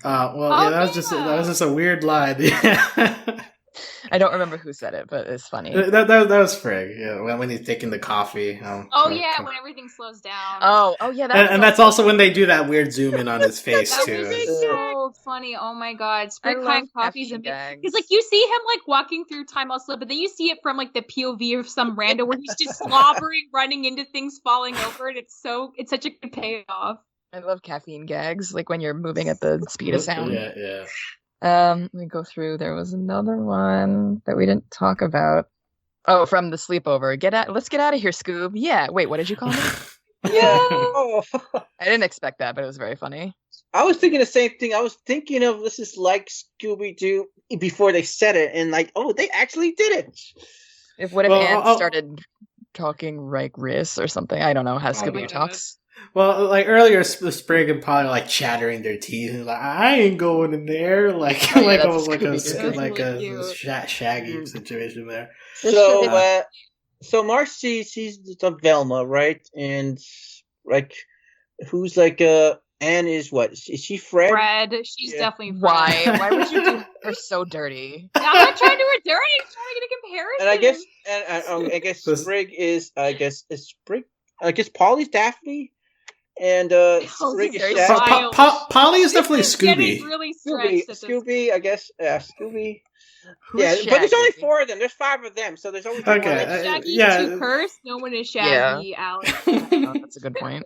Well, yeah, that was just a weird line. I don't remember who said it, but it's funny. that was Frigg. Yeah, when he's taking the coffee. Oh yeah, when everything slows down. Oh yeah, and that's also when they do that weird zoom in on his face That too. was so funny. Oh my god, I Sprig love Time Coffee's caffeine amazing. gags. Because like you see him like walking through time all slow, but then you see it from like the POV of some rando where he's just slobbering, running into things, falling over, and it's such a good payoff. I love caffeine gags, like when you're moving at the speed of sound. Yeah. Let me go through. There was another one that we didn't talk about. Oh, from the sleepover. Let's get out of here, Scoob. Yeah. Wait, what did you call me? Yeah. Oh. I didn't expect that, but it was very funny. I was thinking the same thing. I was thinking of this is like Scooby Doo before they said it, and like, oh, they actually did it. What if Ant started talking like Riss or something? I don't know how Scooby Doo my talks. Well, like earlier, Sprig and Polly like chattering their teeth, and like I ain't going in there, like Oh, yeah, like that's almost like a Scooby-Doo. like That's a really shaggy situation there. So Marcy, she's a Velma, right? And like, who's like Anne is what? Is she Fred? Fred, she's Yeah. definitely Fred. Why? Why would you do her so dirty? I'm not trying to do her dirty. I'm trying to get a comparison. And I guess Sprig is Sprig. I guess Polly's Daphne, and Sprig is very Shaggy. wild. Polly is definitely This is getting Scooby. really stretched at this Scooby, I guess. Scooby. Who's Yeah, but there's only Shaggy? 4 of them. There's 5 of them, so there's only Okay, one. If Shaggy yeah. is too cursed, no one is Shaggy, Alex. Oh, that's a good point.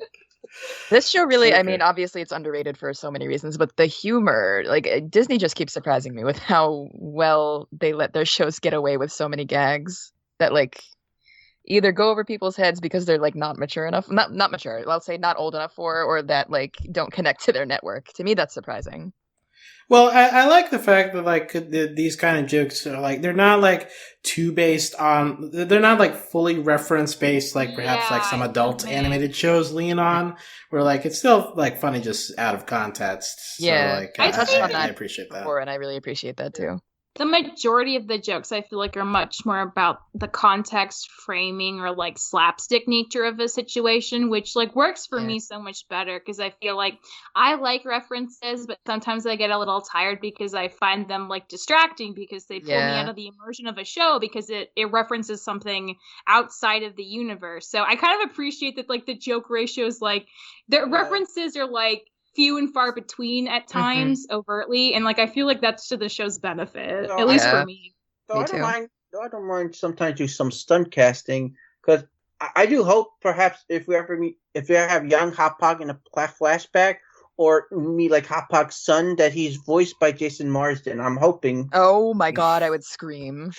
This show really, I Okay. mean, obviously it's underrated for so many reasons, but the humor, like Disney just keeps surprising me with how well they let their shows get away with so many gags that like either go over people's heads because they're like not mature enough, not mature, I'll say not old enough for, or that like don't connect to their network. To me, that's surprising. Well, I like the fact that like these kind of jokes are like they're not like too based on they're not like fully reference based like perhaps like some adult animated shows lean on where like it's still like funny just out of context. So, Yeah, like, I touched on that I appreciate that. before, and I really appreciate that too. the majority of the jokes I feel like are much more about the context, framing, or like slapstick nature of a situation, which like works for me so much better because I feel like I like references, but sometimes I get a little tired because I find them like distracting because they pull me out of the immersion of a show because it references something outside of the universe. So I kind of appreciate that like the joke ratios, like the references are like few and far between at times overtly, and like I feel like that's to the show's benefit, at least for me. So I don't mind sometimes do some stunt casting because I do hope perhaps if we ever have young Hot Pog in a flashback or me like Hot Pog's son that he's voiced by Jason Marsden. I'm hoping. Oh my god, I would scream.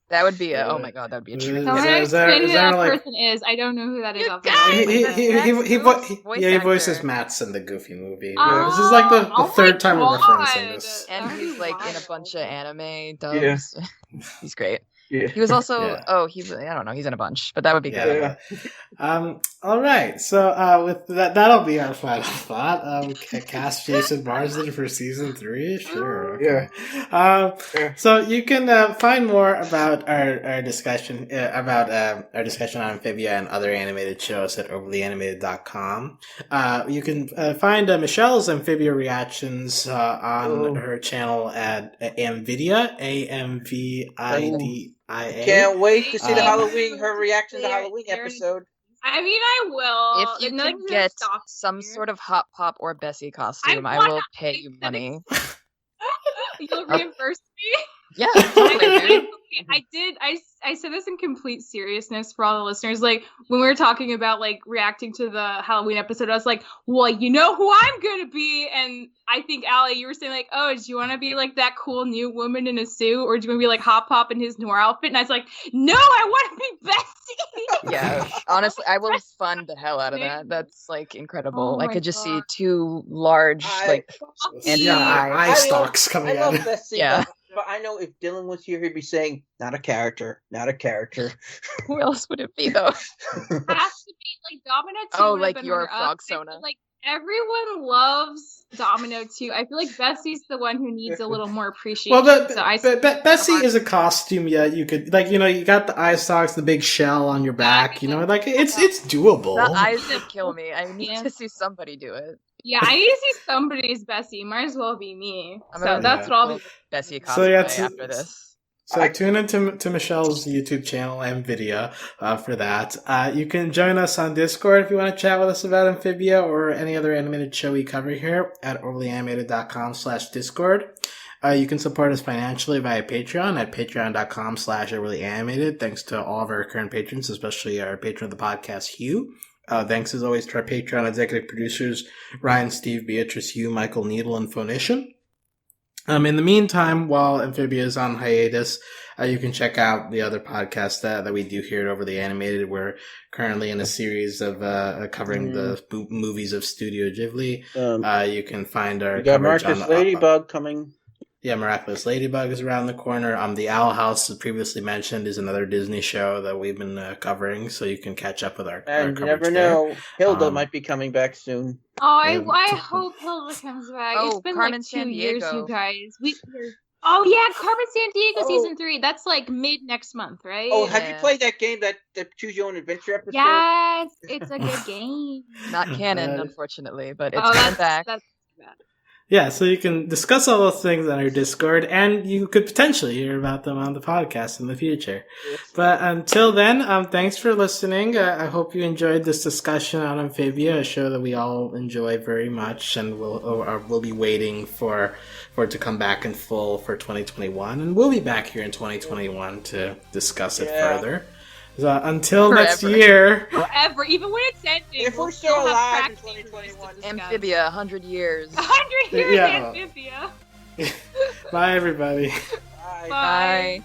That would be oh my god, that would be a treat. So I'm gonna explain who that person is. I don't know who that is. He voices Mats in the Goofy movie. This is like the third time we're referencing this. And he's like in a bunch of anime dubs. Yeah. He's great. Yeah. He was also I don't know, he's in a bunch, but that would be good. All right, so with that'll be our final thought. Cast Jason Marsden for season 3, sure. Okay. So you can find more about our discussion on Amphibia and other animated shows at overlyanimated.com. You can find Michelle's Amphibia reactions on her channel at Amvidia, AMVIDIA. Can't wait to see her reaction to the Halloween episode. I mean, I will. If you can get some sort of Hot Pop or Bessie costume, I will pay you money. You'll reimburse me? Yeah, totally. I said this in complete seriousness for all the listeners. Like, when we were talking about, like, reacting to the Halloween episode, I was like, well, you know who I'm gonna be? And I think, Allie, you were saying, like, oh, do you want to be, like, that cool new woman in a suit? Or do you want to be, like, Hot Pop in his noir outfit? And I was like, no, I want to be Bessie! Yeah, honestly, I will fund the hell out of that. That's, like, incredible. I could just see two large, eye stalks coming out. I love Bessie. Yeah. But I know if Dylan was here, he'd be saying, not a character, not a character. Who else would it be, though? It has to be, like, Domino 2. Oh, like your Frog Sona. Like, everyone loves Domino 2. I feel like Bessie's the one who needs a little more appreciation. Well, Bessie is a costume, you could, like, you got the eye stalks, the big shell on your back, like, it's doable. The eyes would kill me. I need to see somebody do it. Yeah, I need to see somebody's Bessie. Might as well be me. So that's what I'll be. Bessie cosplay after this. So tune into Michelle's YouTube channel and video for that. You can join us on Discord if you want to chat with us about Amphibia or any other animated show we cover here at overlyanimated.com/Discord. You can support us financially via Patreon at patreon.com/overlyanimated. Thanks to all of our current patrons, especially our patron of the podcast, Hugh. Thanks as always to our Patreon executive producers, Ryan, Steve, Beatrice, Hugh, Michael, Needle, and Phonician. In the meantime, while Amphibia is on hiatus, you can check out the other podcasts that we do here at Overly Animated. We're currently in a series of covering the movies of Studio Ghibli. You can find our coverage Marcus Ladybug coming. Yeah, Miraculous Ladybug is around the corner. The Owl House, as previously mentioned, is another Disney show that we've been covering, so you can catch up with our And coverage you never know, Hilda might be coming back soon. Oh, I hope Hilda comes back. It's been Carmen like 2 years, you guys. Oh yeah, Carmen Sandiego season 3. That's like mid next month, right? Oh, have you played that game, that Choose Your Own Adventure episode? Yes, it's a good game. Not canon, unfortunately, but it's coming back. That's bad. Yeah, so you can discuss all those things on our Discord, and you could potentially hear about them on the podcast in the future. But until then, thanks for listening. I hope you enjoyed this discussion on Amphibia, a show that we all enjoy very much, and we'll be waiting for it to come back in full for 2021, and we'll be back here in 2021 to discuss it further. So until next year. Forever, even when it's ending. If we're still alive in 2021. Amphibia, 100 years. 100 years Amphibia. Bye, everybody. Bye. Bye.